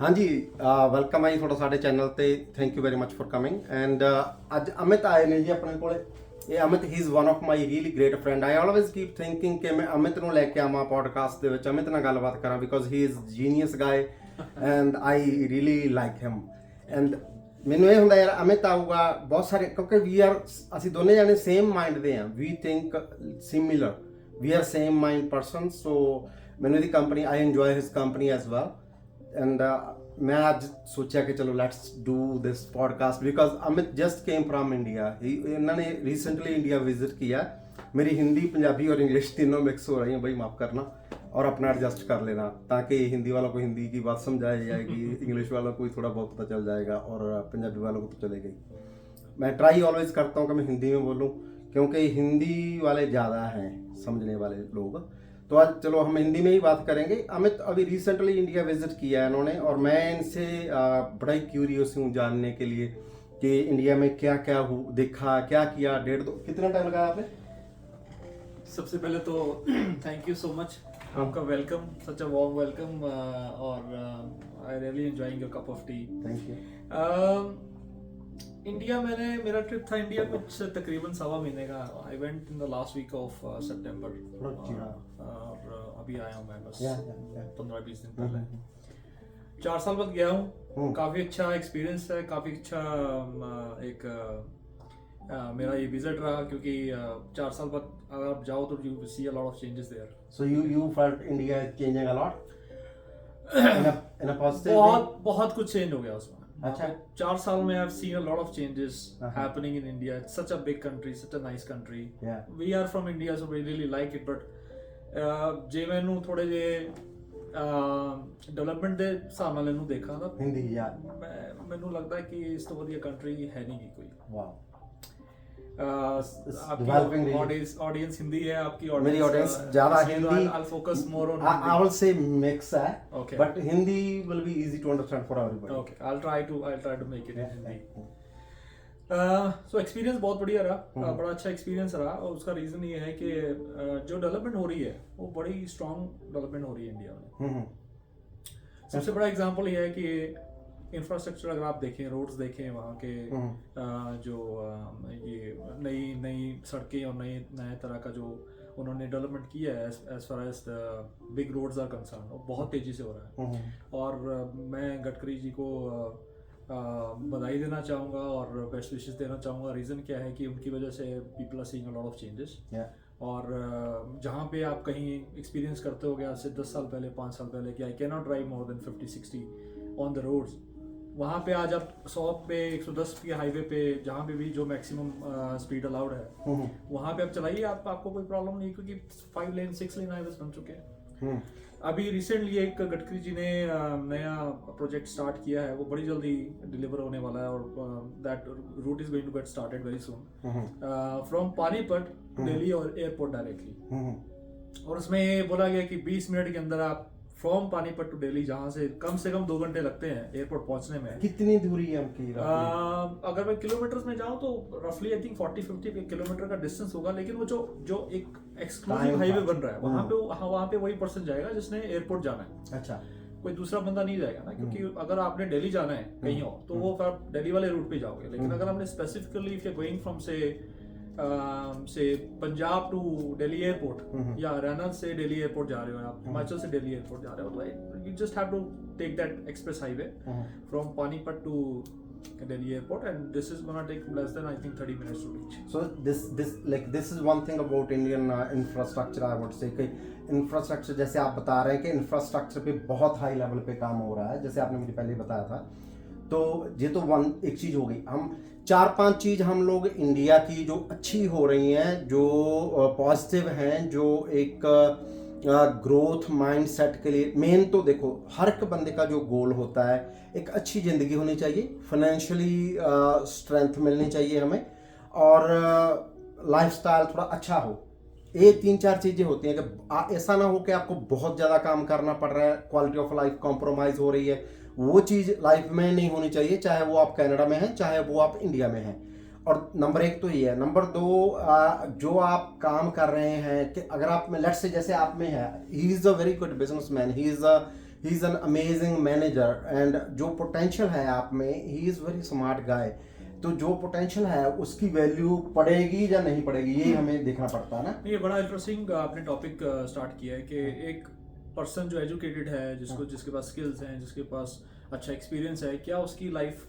हाँ जी, ਵੈਲਕਮ ਹੈ ਜੀ ਤੁਹਾਡਾ ਸਾਡੇ ਚੈਨਲ ਤੇ। Thank you very much for coming and ਅੱਜ ਅਮਿਤ ਆਏ ਨੇ ਜੀ ਆਪਣੇ ਕੋਲੇ। ਇਹ ਅਮਿਤ ਹੀ is one of my really great friend. I always keep thinking ਕਿ ਮੈਂ ਅਮਿਤ ਨੂੰ ਲੈ ਕੇ ਆਵਾਂ ਪੋਡਕਾਸਟ ਦੇ ਵਿੱਚ, ਅਮਿਤ ਨਾਲ ਗੱਲਬਾਤ ਕਰਾਂ, ਬਿਕੋਜ਼ ਹੀ ਇਜ਼ ਜੀਨੀਅਸ ਗਾਏ and I really like him. And ਮੈਨੂੰ ਇਹ ਹੁੰਦਾ ਯਾਰ ਅਮਿਤ ਆਊਗਾ ਬਹੁਤ ਸਾਰੇ, ਕਿਉਂਕਿ ਵੀ ਆਰ, ਅਸੀਂ ਦੋਨੇ ਜਾਣੇ ਸੇਮ ਮਾਈਂਡ ਦੇ ਹਾਂ, we think similar, we are same mind person. So ਮੈਨੂੰ ਇਹਦੀ company, I enjoy his company as well. And ਮੈਂ ਅੱਜ ਸੋਚਿਆ ਕਿ ਚਲੋ let's do this podcast because Amit just came from India. इन्होंने रिसेंटली इंडिया विजिट किया। मेरी हिंदी, पंजाबी और इंग्लिश तीनों मिक्स हो रही हैं भाई, माफ़ करना और अपना एडजस्ट कर लेना, ताकि हिंदी वालों को हिंदी की बात समझाई जाएगी, इंग्लिश वालों को थोड़ा बहुत पता चल जाएगा और पंजाबी वालों को तो चलेगा ही। मैं ट्राई ऑलवेज करता हूँ कि मैं हिंदी में बोलूँ, क्योंकि हिंदी वाले ज़्यादा हैं समझने वाले लोग। तो आज चलो हम हिंदी में ही बात करेंगे। अमित अभी रिसेंटली इंडिया विजिट किया है इन्होंने, और मैं इनसे बड़ा ही क्यूरियस हूँ जानने के लिए कि इंडिया में क्या क्या देखा, क्या किया। कितना टाइम लगाया आपने? सबसे पहले तो थैंक यू सो मच, आपका welcome, such a warm welcome, और I really enjoying your cup of tea. Thank you. India, मेरा ट्रिप था इंडिया कुछ तकरीबन 1.25 महीने का। I went in the last week of September, और अभी आया हूँ मैं बस 15-20 दिन पहले। 4 साल बाद गया हूँ। काफ़ी अच्छा एक्सपीरियंस है, काफ़ी अच्छा एक मेरा ये विजिट रहा, क्योंकि 4 साल बाद अगर आप जाओ तो you see a lot of changes there. So you felt India is changing a lot in a positive way? बहुत कुछ चेंज हो गया उसमें। अच्छा। 4 साल में I've seen a lot of changes happening in India. It's such a big country, such a nice country. Yeah. We are from India, so we really like it. But ਜੇ ਮੈਨੂੰ ਥੋੜੇ ਜੇ ਡਿਵੈਲਪਮੈਂਟ ਦੇ ਹਿਸਾਬ ਨਾਲ ਇਹਨੂੰ ਦੇਖਾਂ ਤਾਂ हिंदी यार ਮੈਨੂੰ ਲੱਗਦਾ ਕਿ ਇਸ ਤੋਂ ਵਧੀਆ ਕੰਟਰੀ ਹੈ ਨਹੀਂ ਕੋਈ। वाह। आपकी ऑडियंस हिंदी है, आपकी मेरी ऑडियंस ज़्यादा Hindi. I'll focus more on I will say mix है, Okay. but Hindi will be easy to understand for everybody. Okay, I'll try to make it in Hindi. So experience बहुत बढ़िया रहा, बड़ा अच्छा एक्सपीरियंस रहा, और उसका रीज़न ये है कि जो डेवलपमेंट हो रही है वो बड़ी स्ट्रॉन्ग डेवलपमेंट हो रही है इंडिया में। सबसे बड़ा एग्जांपल ये है कि इंफ्रास्ट्रक्चर अगर आप देखें, रोड्स देखें वहाँ के, जो ये नई सड़कें और नए तरह का जो उन्होंने डेवलपमेंट किया है as far as the big roads are concern, वो बहुत तेज़ी से हो रहा है। और मैं गडकरी जी को बधाई देना चाहूँगा और बेस्ट विशेस देना चाहूँगा। रीज़न क्या है कि उनकी वजह से people are seeing a lot of changes. और जहाँ पे आप कहीं एक्सपीरियंस करते हो आज से 10 साल पहले, 5 साल पहले कि I can not drive more than 50-60 on the roads, वहाँ पे आज आप 100 पे 110 के हाईवे पे जहाँ पे भी जो मैक्सिमम स्पीड अलाउड है वहाँ पे आप चलाइए, आपको कोई प्रॉब्लम नहीं, क्योंकि 5 लेन 6 लेन हाईवेज बन चुके हैं। अभी रिसेंटली एक गडकरी जी ने नया प्रोजेक्ट स्टार्ट किया है, वो बड़ी जल्दी डिलीवर होने वाला है, और that route is going to get started very soon from Panipat to Delhi और एयरपोर्ट डायरेक्टली। और उसमें ये बोला गया कि 20 मिनट के अंदर आप फ्रॉम पानीपत टू दिल्ली, जहाँ से कम 2 घंटे लगते हैं एयरपोर्ट पहुंचने में। कितनी दूरी है उनकी? अगर मैं किलोमीटर्स में जाऊँ तो रफली आई थिंक 40-50 किलोमीटर का डिस्टेंस होगा, लेकिन वो जो एक एक्सक्लूसिव हाईवे बन रहा है वहाँ पे वही पर्सन जाएगा जिसने एयरपोर्ट जाना है। अच्छा। कोई दूसरा बंदा नहीं जाएगा ना, क्योंकि अगर आपने दिल्ली जाना है कहीं और तो वो आप दिल्ली वाले रूट पे जाओगे, लेकिन अगर आपने specifically if you are going from से पंजाब टू दिल्ली एयरपोर्ट, या हरियाणा से दिल्ली एयरपोर्ट जा रहे हो, आप हिमाचल से दिल्ली एयरपोर्ट जा रहे हो, तो you just have to take that express highway from Panipat to Delhi airport, and this is gonna take less than I think 30 minutes to reach. So this is one thing about Indian infrastructure, I would say कि infrastructure, जैसे आप बता रहे हैं कि infrastructure पे बहुत high level पे काम हो रहा है, जैसे आपने मुझे पहले बताया था। तो ये तो एक चीज़ हो गई। हम 4-5 चीज़ हम लोग इंडिया की जो अच्छी हो रही हैं, जो पॉजिटिव हैं, जो एक ग्रोथ माइंडसेट के लिए मेन तो देखो, हर एक बंदे का जो गोल होता है, एक अच्छी ज़िंदगी होनी चाहिए, फाइनेंशियली स्ट्रेंथ मिलनी चाहिए हमें, और लाइफस्टाइल थोड़ा अच्छा हो। ये 3-4 चीज़ें होती हैं कि ऐसा ना हो कि आपको बहुत ज़्यादा काम करना पड़ रहा है, क्वालिटी ऑफ लाइफ कॉम्प्रोमाइज़ हो रही है। वो चीज़ लाइफ में नहीं होनी चाहिए, चाहे वो आप कनाडा में हैं, चाहे वो आप इंडिया में हैं। और नंबर 1 तो ये है। नंबर 2, जो आप काम कर रहे हैं कि अगर आप में लेट्स से जैसे आप में है, he is a very good businessman, he is a he is an amazing manager and जो पोटेंशियल है आप में, he is very smart guy. तो जो पोटेंशियल है उसकी वैल्यू पड़ेगी या नहीं पड़ेगी, ये हमें देखना पड़ता है ना। ये बड़ा इंटरेस्टिंग आपने टॉपिक स्टार्ट किया है कि एक पर्सन जो एजुकेटेड है, जिसके पास स्किल्स हैं, जिसके पास अच्छा एक्सपीरियंस है, क्या उसकी लाइफ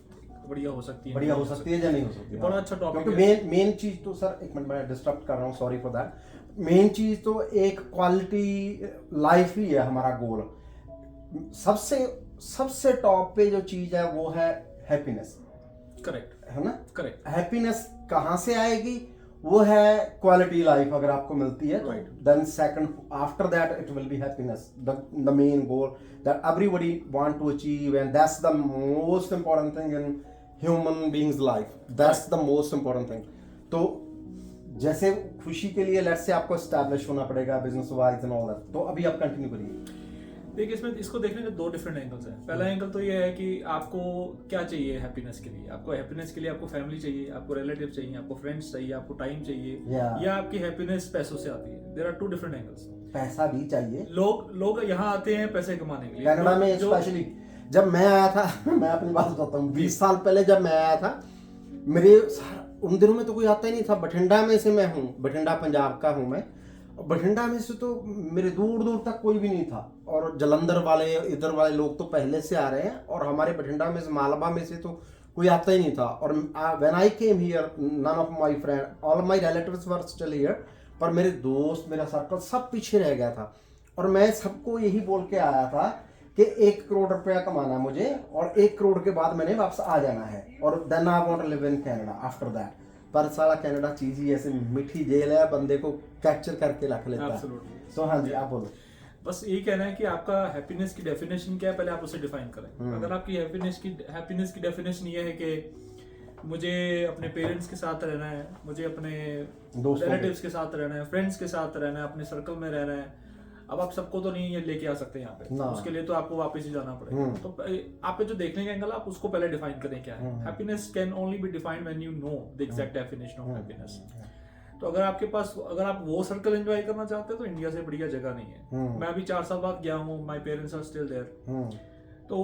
बढ़िया हो सकती है, बढ़िया हो सकती है या नहीं हो सकती है। बड़ा अच्छा टॉपिक है। क्योंकि मेन चीज तो सर, एक मिनट मैं डिस्टर्ब कर रहा हूँ, सॉरी फॉर दैट। मेन चीज तो एक क्वालिटी लाइफ ही है हमारा गोल। सबसे टॉप पे जो चीज है वो है हैप्पीनेस। करेक्ट है ना। करेक्ट। हैप्पीनेस कहाँ से आएगी, वो है क्वालिटी लाइफ अगर आपको मिलती है, Right. Then second after that it will be happiness, the main goal that everybody want to achieve, and that's the most important thing in human beings life. That's the most important thing. तो जैसे खुशी के लिए let's say आपको establish होना पड़ेगा business wise and all that, तो अभी आप कंटिन्यू करिए। देखिए, इसमें इसको देखने के 2 डिफरेंट एंगल्स हैं। पहला एंगल तो ये है कि आपको क्या चाहिए हैप्पीनेस के लिए। आपको हैप्पीनेस के लिए आपको फैमिली चाहिए, आपको रिलेटिव चाहिए, आपको फ्रेंड्स चाहिए, आपको टाइम चाहिए, या आपकी हैप्पीनेस पैसों से आती है। There are 2 different angles. पैसा भी चाहिए। लोग यहाँ आते हैं पैसे कमाने के लिए। कनाडा में स्पेशली जब मैं आया था मैं अपनी बात बताता हूँ, 20 साल पहले जब मैं आया था, मेरे उन दिनों में तो कोई आता ही नहीं था। बठिंडा में से मैं हूँ, बठिंडा पंजाब का हूँ मैं। बठिंडा में से तो मेरे दूर दूर तक कोई भी नहीं था, और जलंधर वाले इधर वाले लोग तो पहले से आ रहे हैं, और हमारे बठिंडा में से, मालवा में से तो कोई आता ही नहीं था। और when I came here, none of my friend, all my relatives were still here, पर मेरे दोस्त, मेरा सर्कल सब पीछे रह गया था। और मैं सबको यही बोल के आया था कि 1 करोड़ रुपया कमाना है मुझे, और 1 करोड़ के बाद मैंने वापस आ जाना है, और then I want to live in Canada after that. पर साला कनाडा चीज ही ऐसे मीठी जेल है, बंदे को कैप्चर करके रख लेता है। Absolutely. तो हाँ जी, आप बोलो। बस यही कहना है कि आपका हैप्पीनेस की डेफिनेशन क्या है, पहले आप उसे डिफाइन करें। अगर आपकी हैप्पीनेस की डेफिनेशन ये है कि मुझे अपने पेरेंट्स के साथ रहना है, मुझे अपने रिलेटिव्स के साथ रहना है, फ्रेंड्स के साथ रहना है, अपने सर्कल में रहना है। अब आप सबको तो नहीं ये लेके आ सकते यहाँ पे, उसके लिए तो आपको वापस ही जाना पड़ेगा। तो आप पे जो देखने का एंगल, आप उसको पहले डिफाइन करें क्या है। Happiness can only be defined when you know the exact definition of happiness. तो अगर आपके पास, अगर आप वो सर्कल एंजॉय करना चाहते हैं तो इंडिया से बढ़िया जगह नहीं है। मैं अभी 4 साल बाद गया हूँ, my parents are still there. तो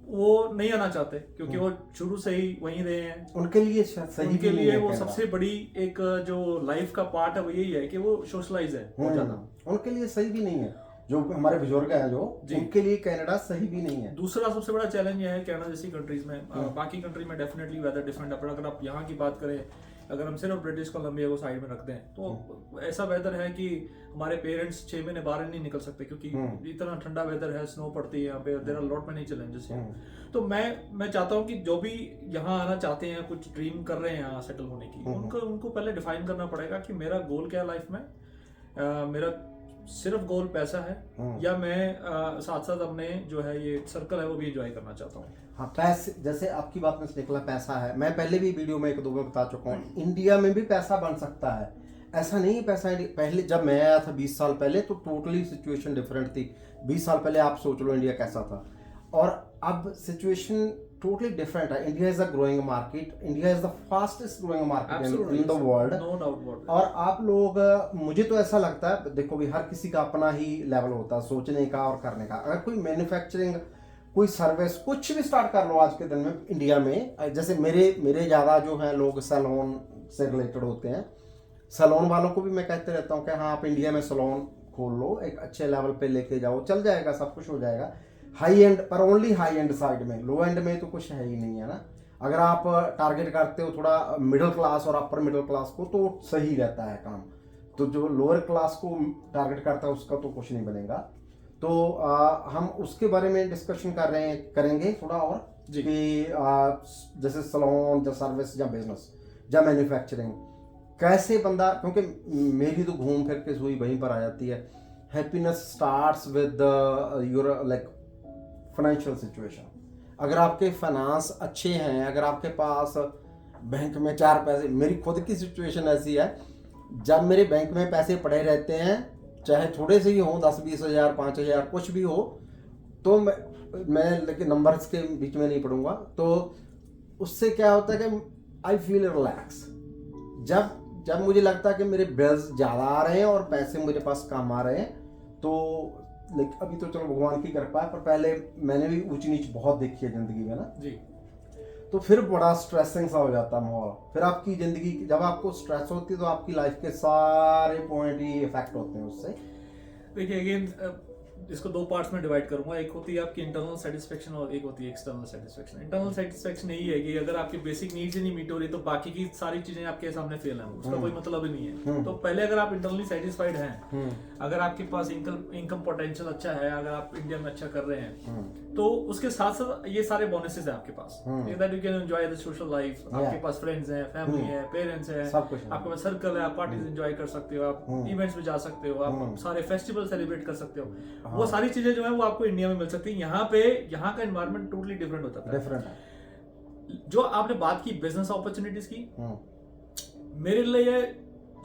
वो नहीं आना चाहते क्योंकि वो शुरू से ही वहीं रहे हैं। उनके लिए सही, उनके लिए वो सबसे बड़ी एक जो लाइफ का पार्ट है वो यही है कि वो सोशलाइज है बहुत ज्यादा। उनके लिए सही भी नहीं है, जो हमारे बुजुर्ग हैं जो, उनके लिए कनाडा सही भी नहीं है। दूसरा सबसे बड़ा चैलेंज ये है कनाडा जैसी कंट्रीज में, बाकी कंट्री में डेफिनेटली वेदर डिफरेंट है, पर अगर आप यहाँ की बात करें, अगर हम सिर्फ ब्रिटिश कोलंबिया को साइड में रखते हैं, तो ऐसा वेदर है कि हमारे पेरेंट्स 6 महीने बाहर नहीं निकल सकते क्योंकि इतना ठंडा वेदर है, स्नो पड़ती है यहाँ पे, there are lot many challenges हैं। तो मैं चाहता हूँ कि जो भी यहाँ आना चाहते हैं, कुछ ड्रीम कर रहे हैं यहाँ सेटल होने की, उनको पहले डिफाइन करना पड़ेगा कि मेरा गोल क्या है लाइफ में। मेरा सिर्फ गोल पैसा है, या मैं साथ साथ अपने जो है ये सर्कल है वो भी एंजॉय करना चाहता हूँ। हाँ, पैसे, जैसे आपकी बात में से निकला पैसा है, मैं पहले भी वीडियो में 1-2 में बता चुका हूँ, इंडिया में भी पैसा बन सकता है। ऐसा नहीं पैसा, पहले जब मैं आया था 20 साल पहले तो टोटली सिचुएशन डिफरेंट थी। 20 साल पहले आप सोच लो इंडिया कैसा था, और अब सिचुएशन टोटली डिफरेंट है। India is a growing market, India is the fastest growing market in the world, no doubt. और आप लोग, मुझे तो ऐसा लगता है, देखो भी हर किसी का अपना ही लेवल होता है सोचने का और करने का। अगर कोई मैन्युफैक्चरिंग, कोई सर्विस, कुछ भी स्टार्ट कर लो आज के दिन में इंडिया में, जैसे मेरे ज़्यादा जो हैं लोग सैलून से रिलेटेड होते हैं, सैलून वालों को भी मैं कहते रहता हूँ कि हाँ आप इंडिया में सैलून खोल लो, एक अच्छे लेवल पे लेके जाओ, चल जाएगा, सब कुछ हो जाएगा। हाई एंड, पर ओनली हाई एंड साइड में, लो एंड में तो कुछ है ही नहीं है ना। अगर आप टारगेट करते हो थोड़ा मिडिल क्लास और अपर मिडिल क्लास को, तो सही रहता है काम। तो जो लोअर क्लास को टारगेट करता है उसका तो कुछ नहीं बनेगा। तो हम उसके बारे में डिस्कशन करेंगे थोड़ा और, कि जैसे सैलून या सर्विस या बिजनेस या मैन्युफैक्चरिंग, कैसे बंदा, क्योंकि मेरी तो घूम फिर के सुई वहीं पर आ जाती है। Happiness starts with your like financial situation. अगर आपके फाइनेंस अच्छे हैं, अगर आपके पास बैंक में 4 पैसे, मेरी खुद की सिचुएशन ऐसी है, जब मेरे बैंक में पैसे पड़े रहते हैं, चाहे थोड़े से ही हो, 10-20 हज़ार, 5 हज़ार, कुछ भी हो, तो मैं लेकिन नंबर्स के बीच में नहीं पढ़ूंगा, तो उससे क्या होता है कि आई फील रिलैक्स। जब मुझे लगता है कि मेरे बिल्स ज़्यादा आ रहे हैं और पैसे मेरे पास कम आ रहे हैं, तो लाइक अभी तो चलो भगवान की कृपा है, पर पहले मैंने भी ऊंची नीच बहुत देखी है जिंदगी में ना जी। तो फिर बड़ा स्ट्रेसिंग सा हो जाता है माहौल। फिर आपकी जिंदगी जब आपको स्ट्रेस होती है तो आपकी लाइफ के सारे पॉइंट ही इफेक्ट होते हैं उससे। देखिए अगेन इसको दो पार्ट्स में डिवाइड करूंगा, एक होती है आपकी इंटरनल सेटिस्फेक्शन और एक होती है एक्सटर्नल सेटिस्फेक्शन। इंटरनल सेटिस्फेक्शन यही है कि अगर आपकी बेसिक नीड्स ही नहीं मीट हो रही तो बाकी की सारी चीजें आपके सामने फेल हैं, उसका कोई मतलब ही नहीं है। तो पहले अगर आप इंटरनली सेटिस्फाइड हैं, अगर आपके पास इनकम पोटेंशियल अच्छा है, अगर आप इंडिया में अच्छा कर रहे हैं, तो उसके साथ साथ ये सारे बोनसेस है आपके पास, that you can enjoy the social life. आपके पास फ्रेंड्स हैं, फैमिली है, पेरेंट्स हैं, आपके पास सर्कल है, आप पार्टीज एंजॉय कर सकते हो, आप इवेंट्स में जा सकते हो, आप सारे फेस्टिवल सेलिब्रेट कर सकते हो। वो सारी चीजें जो है वो आपको इंडिया में मिल सकती है। यहाँ का एनवायरनमेंट टोटली डिफरेंट होता है। डिफरेंट है। जो आपने बात की बिजनेस अपॉर्चुनिटीज की, मेरे लिए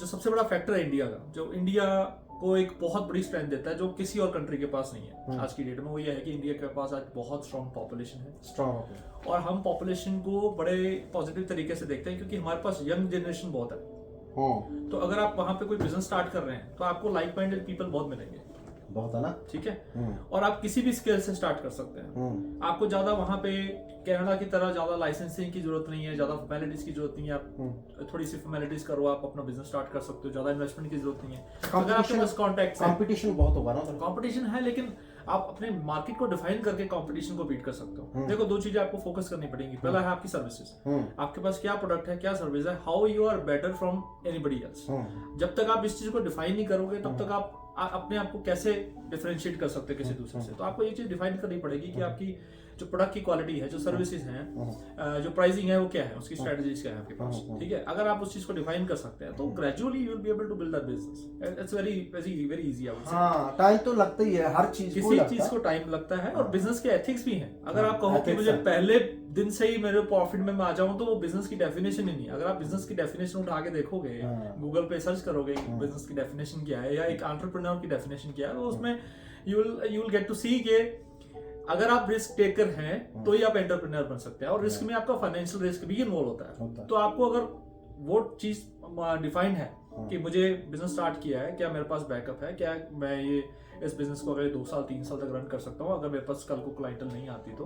जो सबसे बड़ा फैक्टर है इंडिया का, जो इंडिया को एक बहुत बड़ी स्ट्रेंथ देता है जो किसी और कंट्री के पास नहीं है आज की डेट में, वो ये है कि इंडिया के पास आज बहुत स्ट्रॉन्ग पॉपुलेशन है। और हम पॉपुलेशन को बड़े पॉजिटिव तरीके से देखते हैं क्योंकि हमारे पास यंग जनरेशन बहुत है। तो अगर आप वहां पे कोई बिजनेस स्टार्ट कर रहे हैं तो आपको लाइक माइंडेड पीपल बहुत मिलेंगे, बहुत है ना, ठीक है। और आप किसी भी स्केल से स्टार्ट कर सकते हैं। आपको ज्यादा वहां पे कनाडा की तरह ज्यादा लाइसेंसिंग की जरूरत नहीं है, ज्यादा फॉर्मेलिटीज की जरूरत नहीं है। आप थोड़ी सी फॉर्मेलिटीज करो, आप अपना बिजनेस स्टार्ट कर सकते हो, ज्यादा इन्वेस्टमेंट की जरूरत नहीं है। अगर आपके पास कॉन्टैक्ट्स है, कंपटीशन बहुत होगा ना, कंपटीशन है, लेकिन आप अपने मार्केट को डिफाइन करके कंपटीशन को बीट कर सकते हो। देखो दो चीजें आपको फोकस करनी पड़ेंगी। पहला है आपकी सर्विसेज, आपके पास क्या प्रोडक्ट है, क्या सर्विस है, how you are better from anybody else. जब तक आप इस चीज को डिफाइन नहीं करोगे तब तक आप अपने आप को कैसे डिफरेंशिएट कर सकते हैं किसी दूसरे से। तो आपको ये चीज डिफाइन करनी पड़ेगी कि आपकी जो प्रोडक्ट की क्वालिटी है, जो सर्विसेज हैं, जो प्राइसिंग है वो क्या है, उसकी स्ट्रेटजीज क्या है आपके पास, ठीक है। अगर आप उस चीज को डिफाइन कर सकते हैं तो gradually you will be able to build that business. It's very very very easy. हां, टाइम तो लगता ही है, हर चीज को किसी चीज को टाइम लगता है। और बिजनेस के एथिक्स भी हैं। अगर आप कहो कि मुझे पहले दिन से ही मेरे प्रॉफिट में आ जाऊं तो वो बिजनेस की डेफिनेशन ही नहीं है। अगर आप बिजनेस की डेफिनेशन उठा के देखोगे, गूगल पे सर्च करोगे बिजनेस की डेफिनेशन क्या है या एक एंटरप्रेन्योर की डेफिनेशन क्या है, तो उसमें यू विल गेट टू सी के अगर आप रिस्क टेकर हैं तो ही आप एंटरप्रेन्योर बन सकते हैं। और रिस्क में आपका फाइनेंशियल रिस्क भी इन्वॉल्व होता है। तो आपको अगर वो चीज डिफाइंड है कि मुझे बिजनेस स्टार्ट किया है, क्या मेरे पास बैकअप है, क्या मैं ये इस बिजनेस को अगले 2 साल 3 साल तक रन कर सकता हूँ अगर मेरे पास कल को क्लाइंटल नहीं आती तो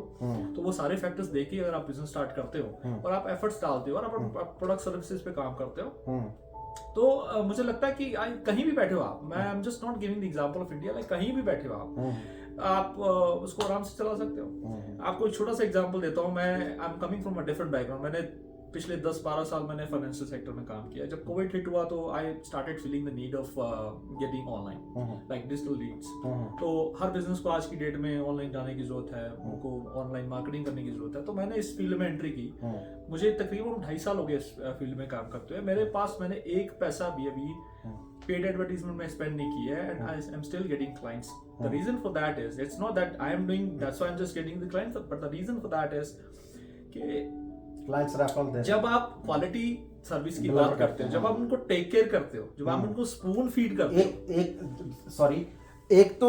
वो सारे फैक्टर्स देखिए अगर आप बिजनेस स्टार्ट करते हो और आप एफर्ट्स डालते हो और आप प्रोडक्ट सर्विसेज पे काम करते हो, तो मुझे लगता है कि कहीं भी बैठे हो आप, मैं I am just not giving the example of India, like कहीं भी बैठे हो आप उसको आराम से चला सकते हो। आपको एक छोटा सा एग्जांपल देता हूँ। मैं I am coming from a different background. मैंने पिछले 10-12 साल मैंने फाइनेंशियल सेक्टर में काम किया। जब कोविड हिट हुआ तो I started feeling the need of getting online like digital leads. तो हर बिजनेस को आज की डेट में ऑनलाइन जाने की जरूरत है, उनको ऑनलाइन मार्केटिंग करने की जरूरत है। तो मैंने इस फील्ड में एंट्री की। मुझे तकरीबन 2.5 साल हो गए इस फील्ड में काम करते हुए। मेरे पास मैंने एक पैसा भी अभी पेड एडवर्टाइजमेंट में स्पेंड नहीं की है and I am still getting clients. The reason for that is it's not that I am doing that's why I'm just getting the clients, but the reason for that is कि clients referral दे। जब आप quality service की बात करते हो, जब आप उनको टेक केयर करते हो, जब आप उनको स्पून फीड करते हो। एक तो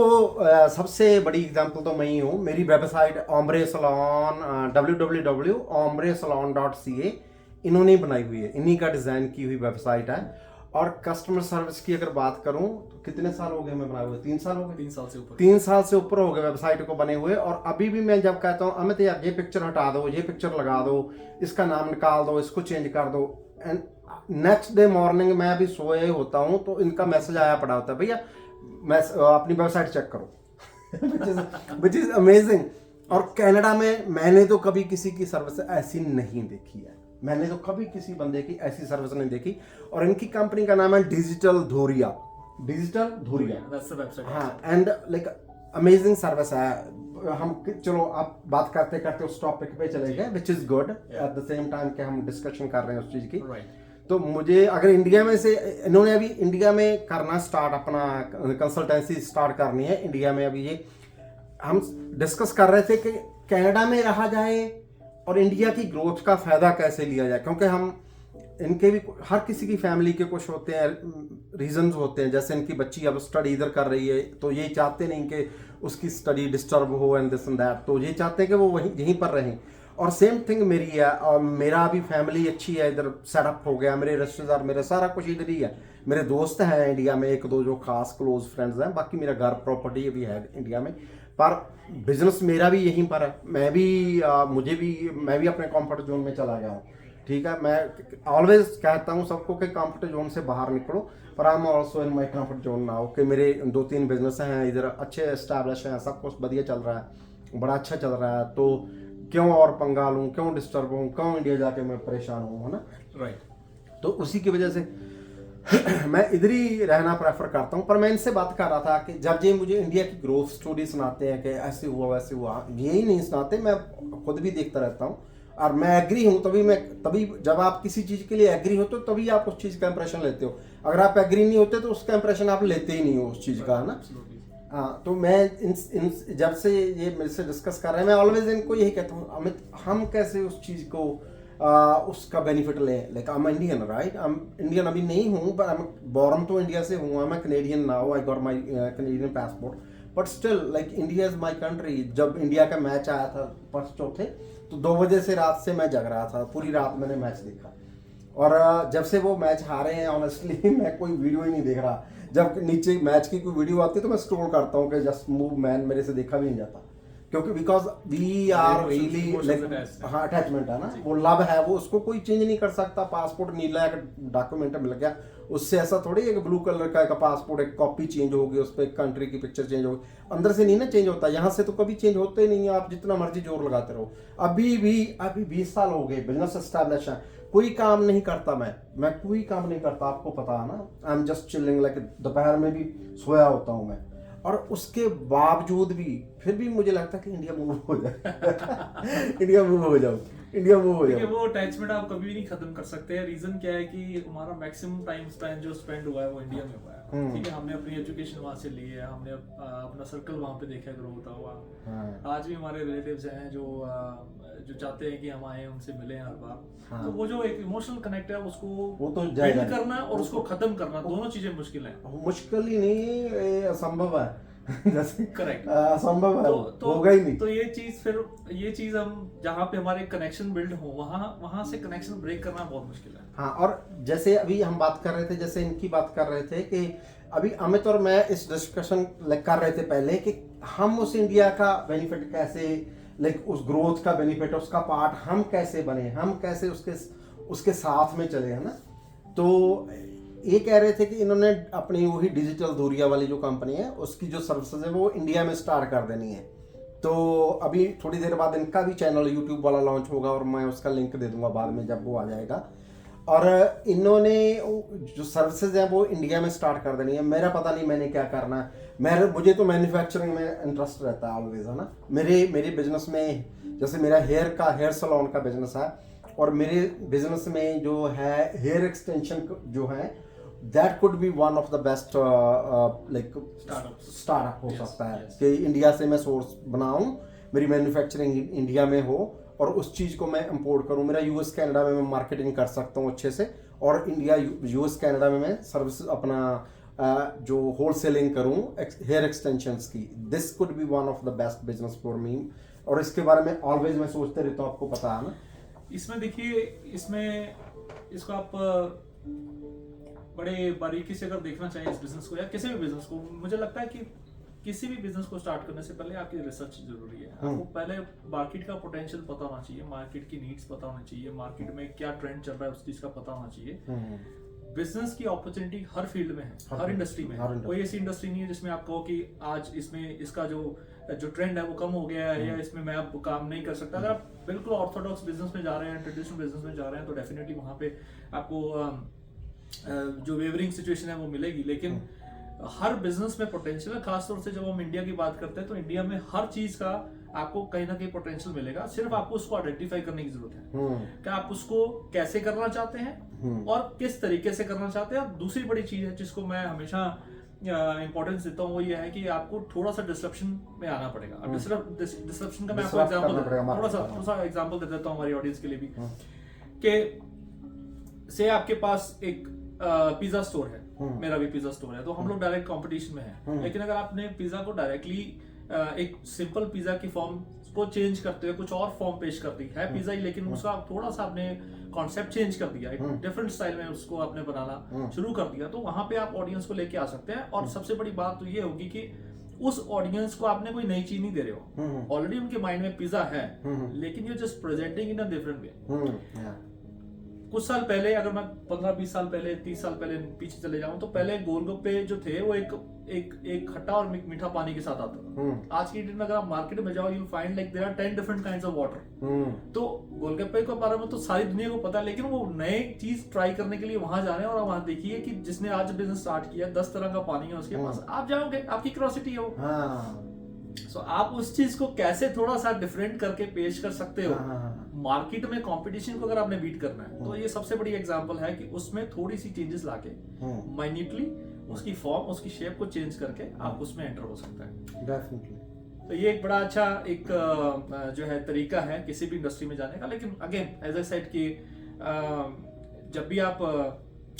सबसे बड़ी एग्जांपल तो मैं ही हूँ। मेरी वेबसाइट ओम्ब्रे सैलून www.ombresalon.ca इन्होंने बनाई हुई है, इन्हीं का डिजाइन की हुई वेबसाइट है। और कस्टमर सर्विस की अगर बात करूं तो कितने साल हो गए हमें बनाए हुए? 3 साल हो गए। 3 साल से ऊपर हो गए वेबसाइट को बने हुए। और अभी भी मैं जब कहता हूं अमित यार ये पिक्चर हटा दो, ये पिक्चर लगा दो, इसका नाम निकाल दो, इसको चेंज कर दो, एंड नेक्स्ट डे मॉर्निंग मैं अभी सोए होता हूं तो इनका मैसेज आया पड़ा होता है, भैया मैं अपनी वेबसाइट चेक करो विच इज अमेजिंग। और कनाडा में मैंने तो कभी किसी की सर्विस ऐसी नहीं देखी है, मैंने तो कभी किसी बंदे की ऐसी सर्विस नहीं देखी। और इनकी कंपनी का नाम है डिजिटल धुरिया। हाँ, एंड लाइक अमेजिंग सर्विस है। हम चलो आप बात करते करते उस टॉपिक पे चले गए, which is good at the same time कि हम डिस्कशन कर रहे हैं उस चीज की। तो मुझे अगर इंडिया में से इन्होंने अभी इंडिया में करना स्टार्ट, अपना कंसल्टेंसी स्टार्ट करनी है इंडिया में। अभी ये हम डिस्कस कर रहे थे कि कनाडा में रहा जाए और इंडिया की ग्रोथ का फायदा कैसे लिया जाए, क्योंकि हम इनके भी हर किसी की फैमिली के कुछ होते हैं रीजंस होते हैं। जैसे इनकी बच्ची अब स्टडी इधर कर रही है तो ये चाहते नहीं कि उसकी स्टडी डिस्टर्ब हो एंड दिस एंड दैट, तो ये चाहते हैं कि वो वहीं यहीं पर रहें। और सेम थिंग मेरी है, और मेरा भी फैमिली अच्छी है, इधर सेटअप हो गया, मेरे रिश्तेदार, मेरा सारा कुछ इधर ही है। मेरे दोस्त हैं इंडिया में, एक दो जो खास क्लोज फ्रेंड्स हैं, बाकी मेरा घर प्रॉपर्टी भी है इंडिया में। पर बिजनेस मेरा भी यहीं पर है। मैं भी मैं भी अपने कंफर्ट जोन में चला गया हूँ। ठीक है, मैं ऑलवेज कहता हूँ सबको कि कंफर्ट जोन से बाहर निकलो, पर I am also in my comfort zone now, कि मेरे 2-3 बिजनेस हैं इधर अच्छे एस्टैब्लिश हैं, सब कुछ बढ़िया चल रहा है, बड़ा अच्छा चल रहा है, तो क्यों और पंगा लूँ, क्यों डिस्टर्ब हूँ, क्यों इंडिया जाके मैं परेशान हूँ, है ना। राइट। तो उसी की वजह से मैं इधर ही रहना प्रेफर करता हूँ। पर मैं इनसे बात कर रहा था कि जब ये मुझे इंडिया की ग्रोथ स्टोरी सुनाते हैं कि ऐसे हुआ वैसे हुआ, यही नहीं सुनाते, मैं खुद भी देखता रहता हूँ और मैं एग्री हूँ। तभी जब आप किसी चीज़ के लिए एग्री होते हो तभी आप उस चीज़ का इंप्रेशन लेते हो। अगर आप एग्री नहीं होते तो उसका इंप्रेशन आप लेते ही नहीं हो उस चीज़ का, है ना। हाँ, तो मैं जब से ये मेरे से डिस्कस कर रहे हैं, मैं ऑलवेज इनको यही कहता हूँ, अमित हम कैसे उस चीज़ को उसका बेनिफिट लें। Like I am Indian, right, I am Indian अभी नहीं हूँ, पर आई एम बॉर्न तो इंडिया से हूँ, I am Canadian now, I got my Canadian passport, but still like India is my country. जब इंडिया का मैच आया था फर्स्ट चौथे, तो 2 बजे से रात से मैं जग रहा था, पूरी रात मैंने मैच देखा। और जब से वो मैच हारे हैं ऑनेस्टली मैं कोई वीडियो ही नहीं देख रहा। जब नीचे मैच की कोई वीडियो आती है तो मैं स्क्रॉल करता हूँ कि जस्ट मूव मैन, मेरे से देखा भी नहीं जाता, क्योंकि because we are really like, हाँ अटैचमेंट है ना, वो लव है, वो उसको कोई चेंज नहीं कर सकता। पासपोर्ट नीला एक डॉक्यूमेंट मिल गया, उससे ऐसा थोड़ी एक ब्लू कलर का एक पासपोर्ट एक कॉपी चेंज होगी, उस पर एक कंट्री की पिक्चर चेंज होगी, अंदर से नहीं ना चेंज होता। यहाँ से तो कभी चेंज होते ही नहीं है, आप जितना मर्जी जोर लगाते रहो। अभी 20 साल हो गए, बिजनेस एस्टैब्लिश है, कोई काम नहीं करता, मैं कोई काम नहीं करता, आपको पता है ना। I am just chilling, like दोपहर में भी सोया होता हूँ मैं, और उसके बावजूद भी फिर भी मुझे लगता है कि इंडिया मूव हो जाए इंडिया मूव हो जाओ। वो अटैचमेंट आप कभी नहीं खत्म कर सकते हैं। रीजन क्या है कि हमारा मैक्सिमम टाइम स्पेंड जो स्पेंड हुआ है वो इंडिया में हुआ है। ठीक है, हमने अपनी एजुकेशन वहाँ से ली है, हमने अपना सर्कल वहाँ पे देखा ग्रो होता हुआ। आज भी हमारे रिलेटिव्स हैं जो चाहते हैं कि हम आए, उनसे मिले हर बार। तो वो जो एक इमोशनल कनेक्ट है उसको वो तो बिल्ड करना और उसको खत्म करना, दोनों चीजें मुश्किल है। मुश्किल ही नहीं, असंभव है करेक्ट, असंभव है, तो होगा ही नहीं। तो ये चीज हम जहाँ पे हमारे कनेक्शन बिल्ड हो वहां से कनेक्शन ब्रेक करना बहुत मुश्किल है। हाँ, और जैसे अभी हम बात कर रहे थे, जैसे इनकी बात कर रहे थे कि अभी अमित और मैं इस डिस्कशन कर रहे थे पहले कि हम उस इंडिया का बेनिफिट कैसे, लाइक उस ग्रोथ का बेनिफिट, उसका पार्ट हम कैसे बने, हम कैसे उसके साथ में चले, है ना। तो ये कह रहे थे कि इन्होंने अपनी वही डिजिटल दूरिया वाली जो कंपनी है उसकी जो सर्विसेज है वो इंडिया में स्टार्ट कर देनी है। तो अभी थोड़ी देर बाद इनका भी चैनल यूट्यूब वाला लॉन्च होगा, और मैं उसका लिंक दे दूंगा बाद में जब वो आ जाएगा। और इन्होंने जो सर्विसेज हैं वो इंडिया में स्टार्ट कर देनी है। मेरा पता नहीं मैंने क्या करना है, मुझे तो मैन्युफैक्चरिंग में इंटरेस्ट रहता है ऑलवेज, है ना। मेरे बिजनेस में जैसे मेरा हेयर सैलून का बिजनेस है, और मेरे बिजनेस में जो है हेयर एक्सटेंशन जो है, that could be one of the best like startup हो सकता है कि इंडिया से मैं सोर्स बनाऊं, मेरी मैन्युफैक्चरिंग इंडिया में हो, और उस चीज़ को मैं इंपोर्ट करूं। मेरा यूएस कनाडा में मैं मार्केटिंग कर सकता हूं अच्छे से, और इंडिया यूएस कनाडा में मैं सर्विस अपना जो होलसेलिंग करूं हेयर एक्सटेंशंस की। This could be one of the best business for me, और इसके बारे में ऑलवेज मैं सोचते रहता हूं, आपको पता है ना। इसमें देखिए, इसको आप बड़े बारीकी से अगर देखना चाहिए इस बिजनेस को या किसी भी बिजनेस को, मुझे लगता है कि किसी भी बिजनेस को स्टार्ट करने से पहले आपकी रिसर्च जरूरी है। आपको पहले मार्केट का पोटेंशियल पता होना चाहिए, मार्केट की नीड्स पता होनी चाहिए, मार्केट में क्या ट्रेंड चल रहा है उस चीज का पता होना चाहिए। बिजनेस की अपॉर्चुनिटी हर फील्ड में है, हर इंडस्ट्री में है। कोई ऐसी इंडस्ट्री नहीं है जिसमें आप कहो कि आज इसमें इसका जो ट्रेंड है वो कम हो गया है, या इसमें मैं अब काम नहीं कर सकता। अगर आप बिल्कुल ऑर्थोडॉक्स बिजनेस में जा रहे हैं, ट्रेडिशनल बिजनेस में जा रहे हैं, तो डेफिनेटली वहां पे आपको जो वेवरिंग सिचुएशन है वो मिलेगी। लेकिन हर बिजनेस में पोटेंशियल है, खासतौर से जब हम इंडिया की बात करते हैं तो इंडिया में हर चीज का आपको कहीं ना कहीं पोटेंशियल मिलेगा। सिर्फ आपको उसको आइडेंटिफाई करने की जरूरत है कि आप उसको कैसे करना चाहते हैं और किस तरीके से करना चाहते हैं। और दूसरी बड़ी चीज है जिसको मैं हमेशा इंपॉर्टेंस देता हूँ, वो ये है कि आपको थोड़ा सा डिसरप्शन में आना पड़ेगा। डिसरप्शन का मैं आपको थोड़ा सा एग्जांपल दे देता हूँ हमारी ऑडियंस के लिए भी, कि से आपके पास एक पिज्जा स्टोर है, मेरा भी पिज्जा स्टोर है, तो हम लोग डायरेक्ट कंपटीशन में हैं। लेकिन अगर आपने पिज्जा को डायरेक्टली एक सिंपल पिज्जा की फॉर्म को चेंज करते हुए कुछ और फॉर्म पेश कर दी है पिज्जा ही, लेकिन उसका थोड़ा सा आपने कॉन्सेप्ट चेंज कर दिया, एक डिफरेंट स्टाइल में उसको आपने बनाना शुरू कर दिया, तो वहां पे आप ऑडियंस को लेके आ सकते हैं। और सबसे बड़ी बात तो ये होगी कि उस ऑडियंस को आपने कोई नई चीज नहीं दे रहे हो, ऑलरेडी उनके माइंड में पिज्जा है, लेकिन you just presenting in a different way. कुछ साल पहले, अगर मैं 15-20 साल पहले, 30 साल पहले पीछे चले जाऊं, तो पहले गोलगप्पे जो थे वो एक खट्टा और मीठा पानी के साथ आता था। आज की डेट में अगर आप मार्केट में जाओ, you find like there are 10 different kinds of water. तो गोलगप्पे के बारे में तो सारी दुनिया को पता है, लेकिन वो नए चीज ट्राई करने के लिए वहां जा रहे हैं। और वहां देखिए कि जिसने आज बिजनेस स्टार्ट किया, 10 तरह का पानी है उसके पास, आप जाओगे, आपकी क्यूरियोसिटी है वो। सो आप उस चीज को कैसे थोड़ा सा डिफरेंट करके पेश कर सकते हो मार्केट में। कंपटीशन को अगर आपने बीट करना है, तो ये सबसे बड़ी एग्जांपल है कि उसमें थोड़ी सी चेंजेस लाके माइन्यूटली उसकी फॉर्म, उसकी शेप को चेंज करके आप उसमें एंटर हो सकते हैं। डेफिनेटली। तो ये एक बड़ा अच्छा एक जो है तरीका है किसी भी इंडस्ट्री में जाने का। लेकिन अगेन एज आई सेड कि जब भी आप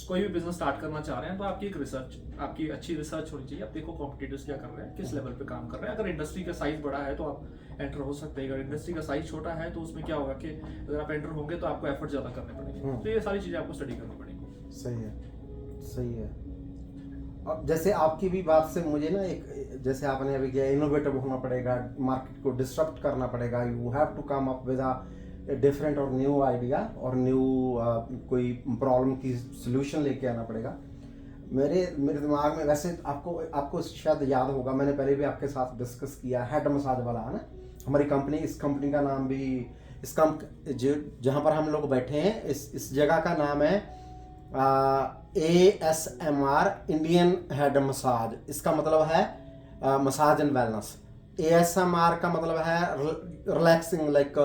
कोई भी बिजनेस स्टार्ट करना चाह रहे हैं, तो आपकी एक रिसर्च, आपकी अच्छी रिसर्च होनी चाहिए। आप देखो कॉम्पिटिटर्स क्या कर रहे हैं, किस लेवल पे काम कर रहे हैं। अगर इंडस्ट्री का साइज बड़ा है तो आप एंटर हो सकते हैं, अगर इंडस्ट्री का साइज छोटा है तो उसमें क्या होगा कि अगर आप एंटर होंगे तो आपको एफर्ट ज्यादा करने पड़ेंगे। तो ये सारी चीजें आपको स्टडी करनी पड़ेंगी। सही है, सही है। अब जैसे आपकी भी बात से मुझे ना एक, जैसे आपने अभी किया, इनोवेटिव होना पड़ेगा, मार्केट को डिस्टर्ब करना पड़ेगा, you have to come up with a different और न्यू आइडिया और न्यू कोई प्रॉब्लम की सोल्यूशन लेके आना पड़ेगा। मेरे दिमाग में वैसे आपको शायद याद होगा, मैंने पहले भी आपके साथ डिस्कस किया, हेड मसाज वाला है ना हमारी कंपनी। इस कंपनी का नाम भी, जहाँ पर हम लोग बैठे हैं, इस जगह का नाम है ASMR, इंडियन हेड मसाज। इसका मतलब है मसाज एंड वेलनेस। ASMR का मतलब है रिलैक्सिंग, लाइक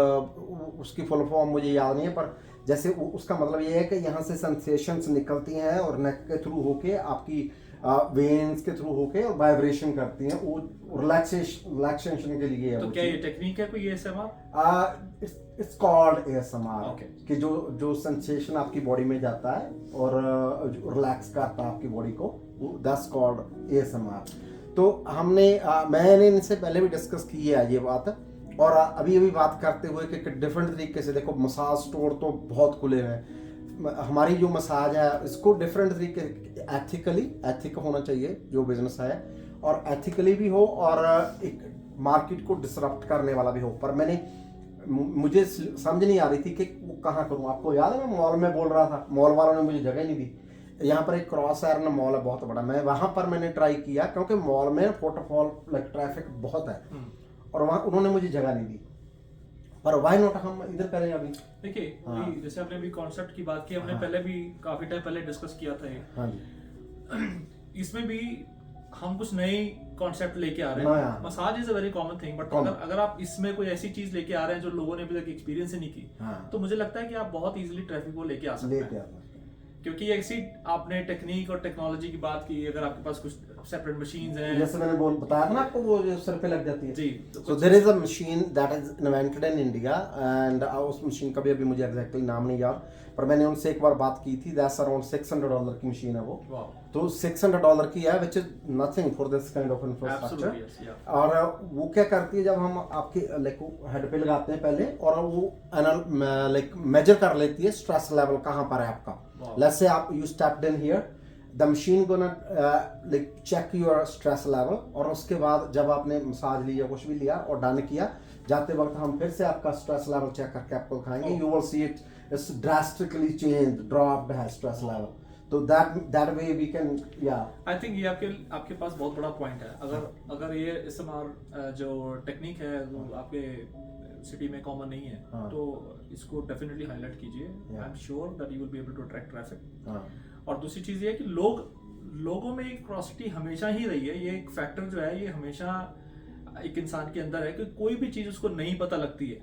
उसकी फुल फॉर्म मुझे याद नहीं है, पर जैसे उसका मतलब ये है कि यहाँ से सेंसेशंस निकलती हैं और नेक के थ्रू होके आपकी वेन्स के थ्रू होके और वाइब्रेशन करती हैं, वो रिलैक्सेशन के लिए है। तो क्या ये टेक्निक है कोई ASMR? It's called ASMR। Okay. कि जो सेंसेशन आपकी बॉडी में जाता है और रिलैक्स करता है आपकी बॉडी को, दैट्स कॉल्ड ASMR। तो मैंने इनसे पहले भी डिस्कस की है ये बात, और अभी बात करते हुए कि डिफरेंट तरीके से देखो, मसाज स्टोर तो बहुत खुले हुए हैं। हमारी जो मसाज है इसको डिफरेंट तरीके, एथिक होना चाहिए जो बिजनेस है, और एथिकली भी हो और एक मार्केट को डिसरप्ट करने वाला भी हो। पर मुझे समझ नहीं आ रही थी कि वो कहाँ करूँ। आपको याद है मैं मॉल में बोल रहा था, मॉल वालों ने मुझे जगह नहीं दी। यहाँ पर एक क्रॉस आयरन मॉल है बहुत बड़ा, मैं वहाँ पर मैंने ट्राई किया, क्योंकि मॉल में फुटफॉल लाइक ट्रैफिक बहुत है, और वहाँ उन्होंने मुझे जगह नहीं दी। पर व्हाई नॉट हम इधर करें अभी। देखिए जैसे आपने अभी कॉन्सेप्ट की बात की, हमने पहले भी काफी टाइम पहले डिस्कस किया था ये। हाँ जी। इसमें भी हम कुछ नए कॉन्सेप्ट लेके आ रहे हैं। Massage is a very common thing, but अगर आप इसमें कोई ऐसी चीज लेके आ रहे हैं जो लोगों ने अभी तक एक्सपीरियंस ही नहीं की, तो मुझे लगता है कि आप बहुत इजीली ट्रैफिक को लेके आ सकते हैं। क्योंकि ऐसी आपने टेक्निक और टेक्नोलॉजी की बात की, अगर आपके पास कुछ सेपरेट मशीन्स हैं, जैसे मैंने बताया था ना आपको, वो जो सर पे लग जाती है जी। So there is a machine that is invented in India, and उस मशीन का भी अभी मुझे एग्जैक्टली नाम नहीं याद, पर मैंने उनसे एक बार बात की थी। दैट्स अराउंड $600 की मशीन है वो। तो $600 की है, which is nothing for this kind of infrastructure. और वो क्या करती है, जब हम आपके लाइक हेड पे लगाते हैं पहले, और वो लाइक मेजर कर लेती है स्ट्रेस लेवल कहाँ पर है आपका। लेट्स से आप you stepped in here, the machine gonna like check your stress level, और उसके बाद जब आपने मसाज लिया, कुछ भी लिया और डन किया, जाते वक्त हम फिर से आपका स्ट्रेस लेवल चेक करके आपको दिखाएंगे। You will see it's drastically changed, dropped है स्ट्रेस लेवल। तो that way we can, yeah। I think ये आपके पास बहुत बड़ा पॉइंट है। अगर ये ASMR जो टेक्निक है वो आपके सिटी में कॉमन नहीं है, तो इसको डेफिनेटली हाईलाइट कीजिए। I am sure that you will be able to attract traffic. और दूसरी चीज ये है कि लोगों में एक क्यूरियोसिटी हमेशा ही रही है। ये एक फैक्टर जो है, ये हमेशा एक इंसान के अंदर है कि कोई भी चीज उसको नहीं पता लगती है,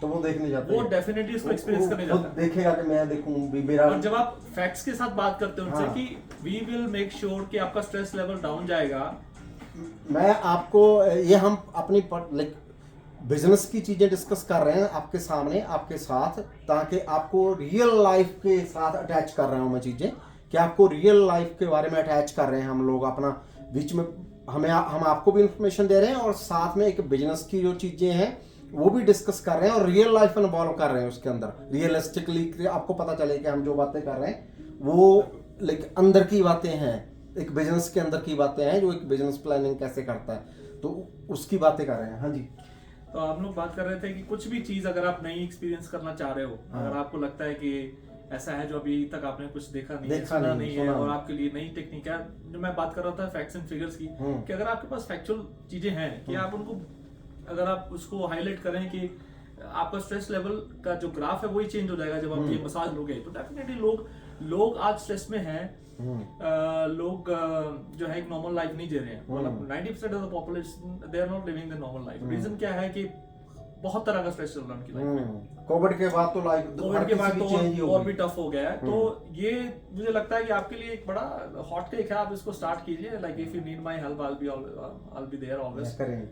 तो वो देखने जाता है, वो डेफिनेटली इसको एक्सपीरियंस करने जाता है, देखेगा कि मैं देखूं भी मेरा। और जब आप फैक्ट्स के साथ बात करते हो उनसे कि वी विल मेक श्योर कि आपका स्ट्रेस लेवल डाउन जाएगा। मैं आपको ये हम अपनी लाइक बिजनेस की चीजें डिस्कस कर रहे हैं आपके सामने, आपके साथ, ताकि आपको रियल लाइफ के साथ अटैच कर रहा हूं मैं चीजें, कि आपको रियल लाइफ के बारे में अटैच कर रहे हैं हम लोग अपना बीच में। हम आपको भी इंफॉर्मेशन दे रहे हैं, और साथ में एक बिजनेस की जो चीजें हैं वो भी डिस्कस कर रहे हैं और रियल लाइफ इन्वॉल्व कर रहे हैं उसके अंदर, रियलिस्टिकली आपको पता चले कि हम जो बातें कर रहे हैं वो लाइक अंदर की बातें हैं, एक बिजनेस के अंदर की बातें हैं, जो एक बिजनेस प्लानिंग कैसे करता है, तो उसकी बातें कर रहे हैं। हाँ जी। तो हम लोग बात कर रहे थे कि कुछ भी चीज अगर आप नई एक्सपीरियंस करना चाह रहे हो, अगर आपको लगता है कि ऐसा है जो अभी तक आपने कुछ देखा नहीं है, सुना नहीं है, और आपके लिए नई टेक्निक है, जो मैं बात कर रहा था फैक्ट्स एंड फिगर्स की, कि अगर आपके पास फैक्चुअल चीजें हैं कि आप उनको, अगर आप उसको हाईलाइट करें कि आपका स्ट्रेस लेवल का जो ग्राफ है वही चेंज हो जाएगा जब आप ये मसाज लोगे, तो डेफिनेटली लोग आज स्ट्रेस में हैं। लोग जो है एक नॉर्मल लाइफ नहीं जी रहे हैं, मतलब 90% of the population they are not living the normal life. Reason क्या है कि बहुत तरह का स्ट्रेस चल रहा है उनकी लाइफ में। कोविड के बाद तो लाइफ, कोविड के बाद तो और भी टफ हो गया है। तो ये मुझे लगता है कि आपके लिए एक बड़ा हॉट केक है, आप इसको स्टार्ट कीजिए। Like if you need my help I will be there always. करेंगे।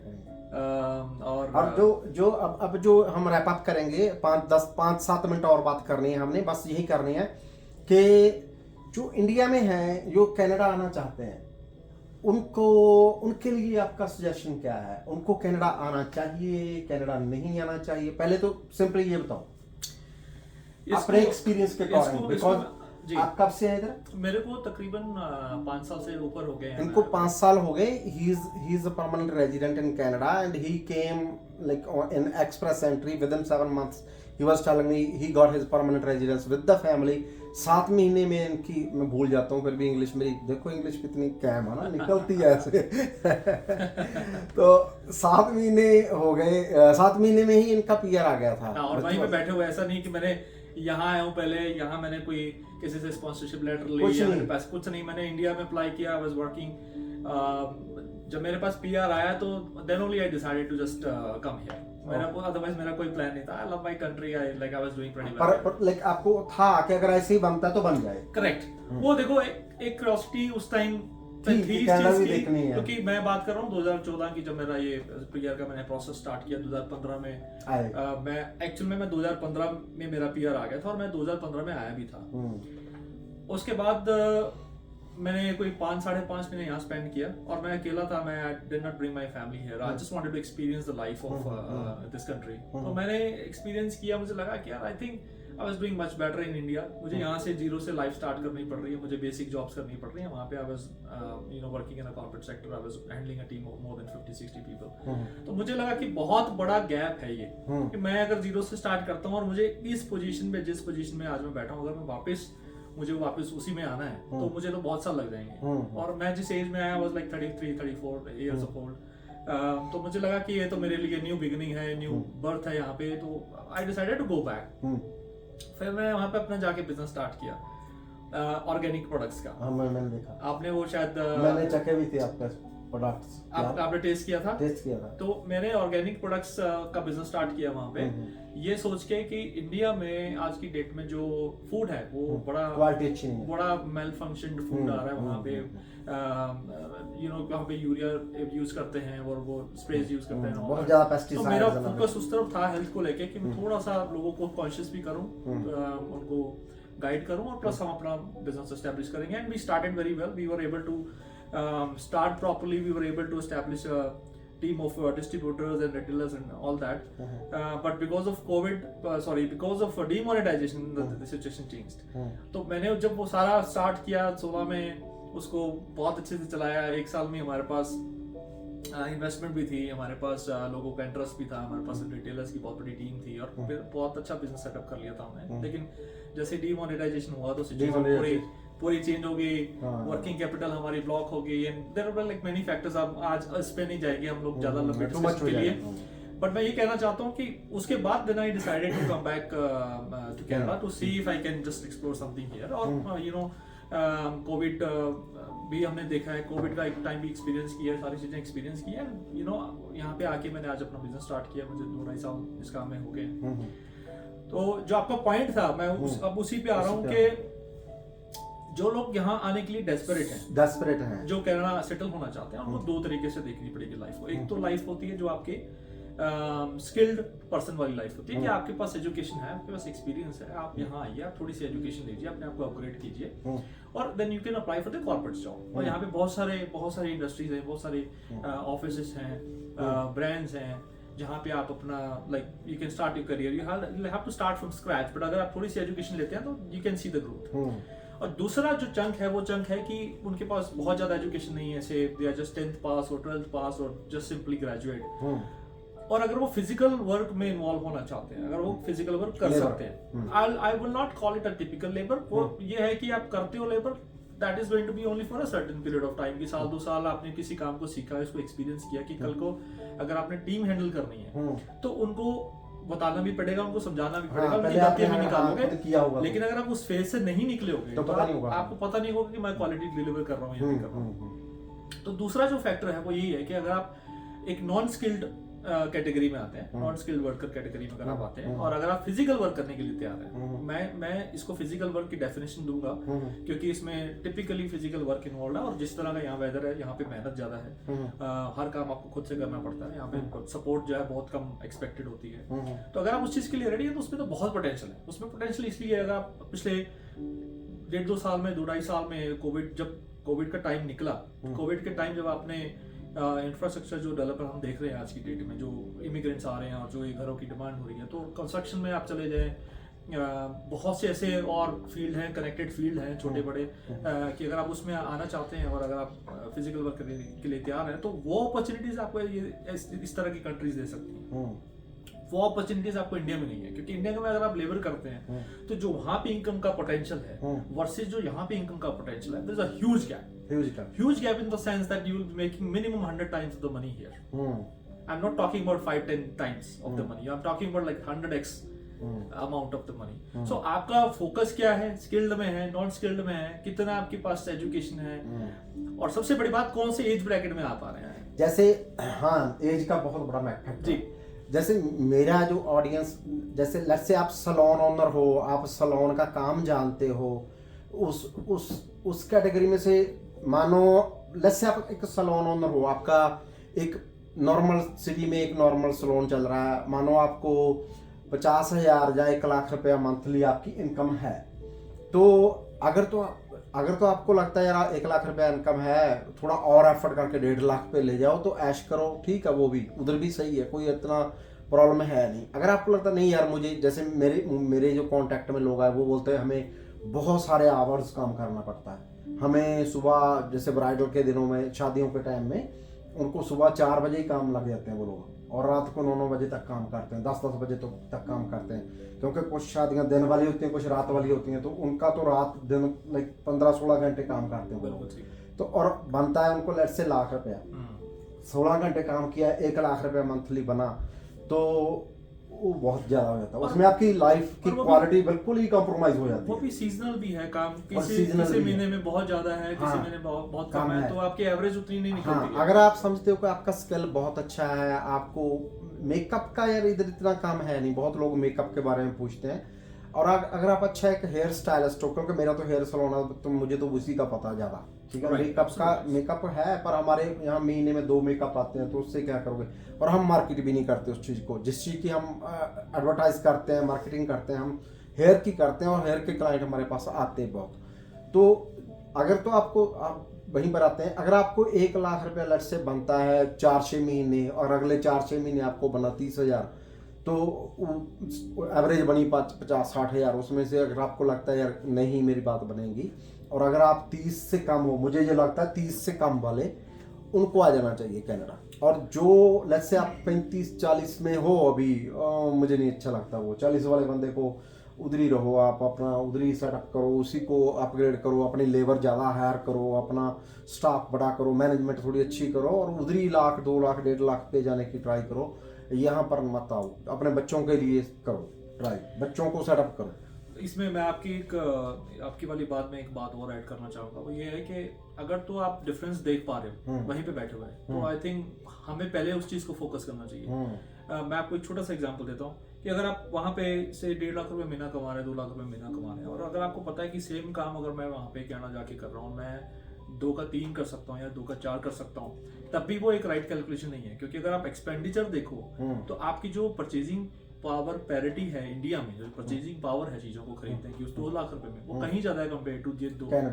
और जो अब जो हम रैप अप करेंगे, 5-7 मिनट और बात करनी है हमने, बस यही करनी है कि जो इंडिया में हैं, जो कनाडा आना चाहते हैं, उनके लिए आपका सजेशन क्या है? उनको कनाडा आना चाहिए, कनाडा नहीं आना चाहिए? पहले तो सिंपली ये बताओ अपने एक्सपीरियंस के अकॉर्डिंग, बिकॉज़ आप कब से हैं इधर? मेरे को तकरीबन 5 साल से ऊपर हो गए हैं। इनको 5 साल हो गए। He is a permanent resident in Canada and he came like Inn Express entry with in 7 months। He was telling me he got his permanent residence with the family. 7 महीने में इनकी, मैं भूल जाता हूँ फिर भी इंग्लिश मेरी, देखो इंग्लिश कितनी कैम है ना, निकलती है ऐसे। तो 7 महीने हो गए, 7 महीने में ही इनका पीआर आ गया था। और वहीं पे बैठे हुए, ऐसा नहीं कि मैंने यहाँ आया हूँ पहले, यहाँ मैंने कोई किसी से स्पॉन्सरशिप लेटर लिया, मेरे पास कुछ नहीं, मैंने इंडिया में अप्लाई किया, आई वाज वर्किंग। जब मेरे पास पीआर आया तो then only I decided to just come here. Otherwise मेरा कोई प्लान नहीं था। I love my country, I was doing pretty well. पर लाइक आपको था कि अगर ऐसे ही बनता है तो बन जाए। करेक्ट। वो देखो एक क्यूरियोसिटी उस टाइम थी इस चीज की, क्योंकि मैं बात कर रहा हूँ 2014 की, जब मेरा ये पीआर का मैंने प्रोसेस स्टार्ट किया 2015 में। मैं एक्चुअल में 2015 में मेरा पीआर आ गया था और मैं 2015 में आया भी था। उसके बाद मैंने कोई 5-5.5 महीने यहाँ स्पेंड किया और मैं अकेला था। मैं did not bring my family here. I just wanted to experience the life of this country. तो मैंने एक्सपीरियंस किया, मुझे लगा कि यार I think I was doing much better in India. मुझे यहाँ से जीरो से लाइफ स्टार्ट करनी पड़ रही है, मुझे बेसिक जॉब्स करनी पड़ रही है। वहाँ पे I was working in a corporate sector, I was handling a team of more than 50-60 people. तो मुझे लगा कि बहुत बड़ा गैप है ये, कि मैं अगर जीरो से स्टार्ट करता हूँ और मुझे इस पोजीशन पे, जिस पोजीशन में आज मैं बैठा हूँ, अगर मैं मुझे वापस उसी में आना है तो मुझे तो बहुत साल लग जाएंगे। और मैं जिस एज में आया was like 33-34 years of old. तो मुझे लगा कि ये तो मेरे लिए न्यू बिगिनिंग है, न्यू बर्थ है यहाँ पे। तो I decided to go back. फिर मैं वहाँ पे अपना जाके बिजनेस स्टार्ट किया ऑर्गेनिक प्रोडक्ट्स का। मैंने देखा, आपने वो शायद मैंने चखे भी थे आपका प्रोडक्ट्स। आपने टेस्ट किया था? टेस्ट किया था। तो मैंने ऑर्गेनिक प्रोडक्ट्स का बिजनेस स्टार्ट किया वहाँ पे, ये सोच के कि इंडिया में आज की डेट में जो फूड है वो बड़ा क्वालिटी अच्छी नहीं है, बड़ा मेल फंक्शनड फूड आ रहा है वहाँ पे। वहाँ पे यूरिया यूज करते हैं और वो स्प्रेज यूज करते हैं, बहुत ज्यादा पेस्टिसाइड्स। तो मेरा फोकस उस तरफ था हेल्थ को लेके कि मैं थोड़ा सा लोगों को कॉन्शियस भी करूँ, उनको गाइड करूँ, और प्लस हम अपना बिजनेस एस्टेब्लिश करेंगे। And we started very well. We were able to start properly. We were able to establish a team of distributors and retailers and all that. But because of COVID, because of demonetization, the situation changed. तो मैंने जब वो सारा start किया 16 में, उसको बहुत अच्छे से चलाया। 1 साल में हमारे पास इन्वेस्टमेंट भी थी, हमारे पास लोगों का इंटरेस्ट भी था, हमारे पास रिटेलर्स की बहुत बड़ी टीम थी, और फिर बहुत अच्छा बिजनेस सेटअप कर लिया था हमने। लेकिन जैसे डिमोनेटाइजेशन हुआ तो सिचुएशन पूरी चेंज हो गई। वर्किंग कैपिटल हमारी ब्लॉक हो गई। And there were like many factors. अब आज इस पे नहीं जाएंगे हम लोग ज्यादा लंबे डिस्कशन के लिए, बट मैं ये कहना चाहता हूँ कि उसके बाद then I decided to come back to Canada to see if I can just explore something here. और कोविड भी हमने देखा है, कोविड का एक टाइम भी एक्सपीरियंस किया है, सारी चीजें एक्सपीरियंस की है। यहाँ पे आके मैंने आज अपना बिजनेस स्टार्ट किया, मुझे 2-2.5 साल इस काम में हो गए। तो जो आपका पॉइंट था, मैं अब उसी पे आ रहा हूँ कि जो लोग यहाँ आने के लिए डेस्परेट हैं, जो कनाडा सेटल होना चाहते हैं, उनको 2 तरीके से देखनी पड़ेगी लाइफ को। एक तो लाइफ होती है जो आपके स्किल्ड पर्सन वाली लाइफ होती है, कि आपके पास एजुकेशन है, आपके पास एक्सपीरियंस है, आप यहाँ आइए, आप थोड़ी सी एजुकेशन लीजिए, अपने आप को अपग्रेड कीजिए, और then you can apply for the corporate job. और यहाँ पे बहुत सारी इंडस्ट्रीज हैं, बहुत सारे ऑफिसेस हैं, ब्रांड्स हैं, जहाँ पे आप अपना like you can start your career, you have to start from scratch, but अगर आप थोड़ी सी एजुकेशन लेते हैं तो you can see the growth. और दूसरा जो चंक है वो चंक है कि उनके पास बहुत ज्यादा एजुकेशन नहीं है, से दे आर जस्ट 10th पास और 12th पास और जस्ट सिंपली ग्रेजुएट, और अगर वो फिजिकल वर्क में इन्वॉल्व होना चाहते हैं, अगर वो फिजिकल वर्क कर सकते हैं, I will not call it a typical labour, वो ये है कि आप करते हो labour, that is going to be only for a certain period of time, कि साल 2 साल आपने किसी काम को सीखा, इसको एक्सपीरियंस किया कि कल को अगर आपने टीम हैंडल करनी है तो उनको बताना भी पड़ेगा, उनको समझाना भी पड़ेगा, उनकी गलतियां भी निकालोगे, लेकिन अगर आप उस फेज से नहीं निकले होगे तो आपको पता नहीं होगा कि मैं क्वालिटी डिलीवर कर रहा हूँ या नहीं कर रहा हूँ। तो दूसरा जो फैक्टर है वो यही है कि अगर आप एक नॉन स्किल्ड कैटेगरी में आते हैं, नॉन स्किल्ड वर्कर कैटेगरी में अगर आप आते हैं, और अगर आप फिजिकल वर्क करने के लिए तैयार हैं, मैं इसको फिजिकल वर्क की डेफिनेशन दूंगा, क्योंकि इसमें टिपिकली फिजिकल वर्क इन्वॉल्व है, और जिस तरह का यहाँ वेदर है यहाँ पे मेहनत ज्यादा है, हर काम आपको खुद से करना पड़ता है, यहाँ पे सपोर्ट जो है बहुत कम एक्सपेक्टेड होती है। तो अगर आप उस चीज के लिए रेडी है तो उसमें तो बहुत पोटेंशियल है। उसमें पोटेंशियल इसलिए है, अगर आप पिछले 1.5-2 साल में, 2-2.5 साल में जब कोविड का टाइम निकला, कोविड के टाइम जब आपने इंफ्रास्ट्रक्चर जो डेवलपर हम देख रहे हैं आज की डेट में, जो इमिग्रेंट्स आ रहे हैं और जो ये घरों की डिमांड हो रही है, तो कंस्ट्रक्शन में आप चले जाएं, बहुत से ऐसे और फील्ड हैं, कनेक्टेड फील्ड हैं छोटे बड़े, कि अगर आप उसमें आना चाहते हैं और अगर आप फिजिकल वर्क करने के लिए तैयार हैं, तो वो अपॉर्चुनिटीज आपको ये इस तरह की कंट्रीज दे सकती हैं। वो अपॉर्चुनिटीज आपको इंडिया में नहीं है, क्योंकि इंडिया में अगर आप लेबर करते हैं तो जो वहां पे इनकम का पोटेंशियल है वर्सेस जो यहाँ पे इनकम का पोटेंशियल है, there is a huge gap, huge gap in the sense that you will be making minimum 100 times the money here. I'm not talking about 5-10 times of the money, I'm talking about like 100x amount of the money. So आपका focus क्या है, skilled में है, non skilled में है, कितना आपके पास education है, और सबसे बड़ी बात कौन से एज ब्रैकेट में आप आ रहे हैं। जैसे हाँ, एज का बहुत बड़ा फैक्टर जी। जैसे मेरा जो ऑडियंस, जैसे लेट्स से आप सैलून ओनर हो, आप सैलून का काम जानते हो, उस कैटेगरी में से मानो लेट्स से आप एक सैलून ओनर हो, आपका एक नॉर्मल सिटी में एक नॉर्मल सैलून चल रहा है, मानो आपको 50,000 या 1 लाख रुपया मंथली आपकी इनकम है, तो अगर तो आपको लगता है यार 1 लाख रुपया इनकम है, थोड़ा और एफर्ट करके 1.5 लाख पे ले जाओ तो ऐश करो, ठीक है, वो भी उधर भी सही है, कोई इतना प्रॉब्लम है नहीं। अगर आपको लगता नहीं यार मुझे, जैसे मेरे जो कॉन्टैक्ट में लोग हैं वो बोलते हैं हमें बहुत सारे आवर्स काम करना पड़ता है, हमें सुबह जैसे ब्राइडल के दिनों में, शादियों के टाइम में उनको सुबह 4 बजे ही काम लग जाते हैं वो लोग, और रात को 9-9 बजे तक काम करते हैं, 10-10 बजे तक काम करते हैं, क्योंकि कुछ शादियां दिन वाली होती हैं, कुछ रात वाली होती हैं, तो उनका तो रात दिन लाइक 15-16 घंटे काम करते हैं वो लोग, तो और बनता है उनको लेट्स से लाख रुपया, 16 घंटे काम किया, 1 लाख रुपया मंथली बना, तो वो बहुत ज्यादा हो जाता है, उसमें आपकी लाइफ की क्वालिटी बिल्कुल ही कॉम्प्रोमाइज हो जाती है। वो भी सीजनल भी है काम, किसी महीने में बहुत ज्यादा है, किसी महीने बहुत कम है, तो आपकी एवरेज उतनी नहीं निकलती है। अगर आप समझते हो कि आपका स्किल बहुत अच्छा है, आपको मेकअप का यार इधर इतना काम है नहीं, बहुत लोग मेकअप के बारे में पूछते हैं, और अगर आप अच्छा एक हेयर स्टाइलिस्ट हो, क्योंकि मेरा तो हेयर सैलून है तो मुझे तो उसी का पता ज्यादा, ठीक है, मेकअप है, पर हमारे यहाँ महीने में 2 मेकअप आते हैं, तो उससे क्या करोगे, और हम मार्केट भी नहीं करते उस चीज़ को, जिस चीज़ की हम एडवर्टाइज करते हैं, मार्केटिंग करते हैं, हम हेयर की करते हैं, और हेयर के क्लाइंट हमारे पास आते हैं बहुत। तो अगर तो आप वहीं पर आते हैं, अगर आपको 1 लाख रुपया लट से बनता है 4-6 महीने, और अगले 4-6 महीने आपको बना 30,000, तो एवरेज बनी 50-60 हज़ार, उसमें से अगर आपको लगता है यार नहीं मेरी बात बनेगी, और अगर आप 30 से कम हो, मुझे ये लगता है 30 से कम वाले उनको आ जाना चाहिए कनाडा, और जो लेट्स से आप 35-40 में हो अभी, मुझे नहीं अच्छा लगता वो 40 वाले बंदे को, उधर ही रहो, आप अपना उधर ही सेटअप करो, उसी को अपग्रेड करो, अपनी लेबर ज़्यादा हायर करो, अपना स्टाफ बड़ा करो, मैनेजमेंट थोड़ी अच्छी करो, और उधर ही 1 लाख 2 लाख 1.5 लाख पे जाने की ट्राई करो, यहाँ पर मत आओ, अपने बच्चों के लिए करो ट्राई, बच्चों को सेटअप करो। इसमें मैं आपकी वाली बात में एक बात और ऐड करना चाहूँगा, वो ये है कि अगर तो आप डिफरेंस देख पा रहे हो वहीं पे बैठे हुए हैं, तो आई थिंक हमें पहले उस चीज़ को फोकस करना चाहिए। मैं आपको एक छोटा सा एग्जांपल देता हूँ कि अगर आप वहाँ पे से 1.5 लाख रुपए महीना कमा रहे हैं, 2 लाख रुपए महीना कमा रहे हैं, और अगर आपको पता है कि सेम काम अगर मैं वहाँ पे कनाडा जाके कर रहा हूँ, मैं 2 का 3 कर सकता हूँ या 2 का 4 कर सकता हूँ, तब भी वो एक राइट कैलकुलेशन नहीं है, क्योंकि अगर आप एक्सपेंडिचर देखो तो आपकी जो परचेजिंग पावर पैरिटी है इंडिया में, जो परचेजिंग पावर है चीजों को खरीदने की उस 2 लाख रुपए में, वो कहीं ज्यादा है कंपेयर टू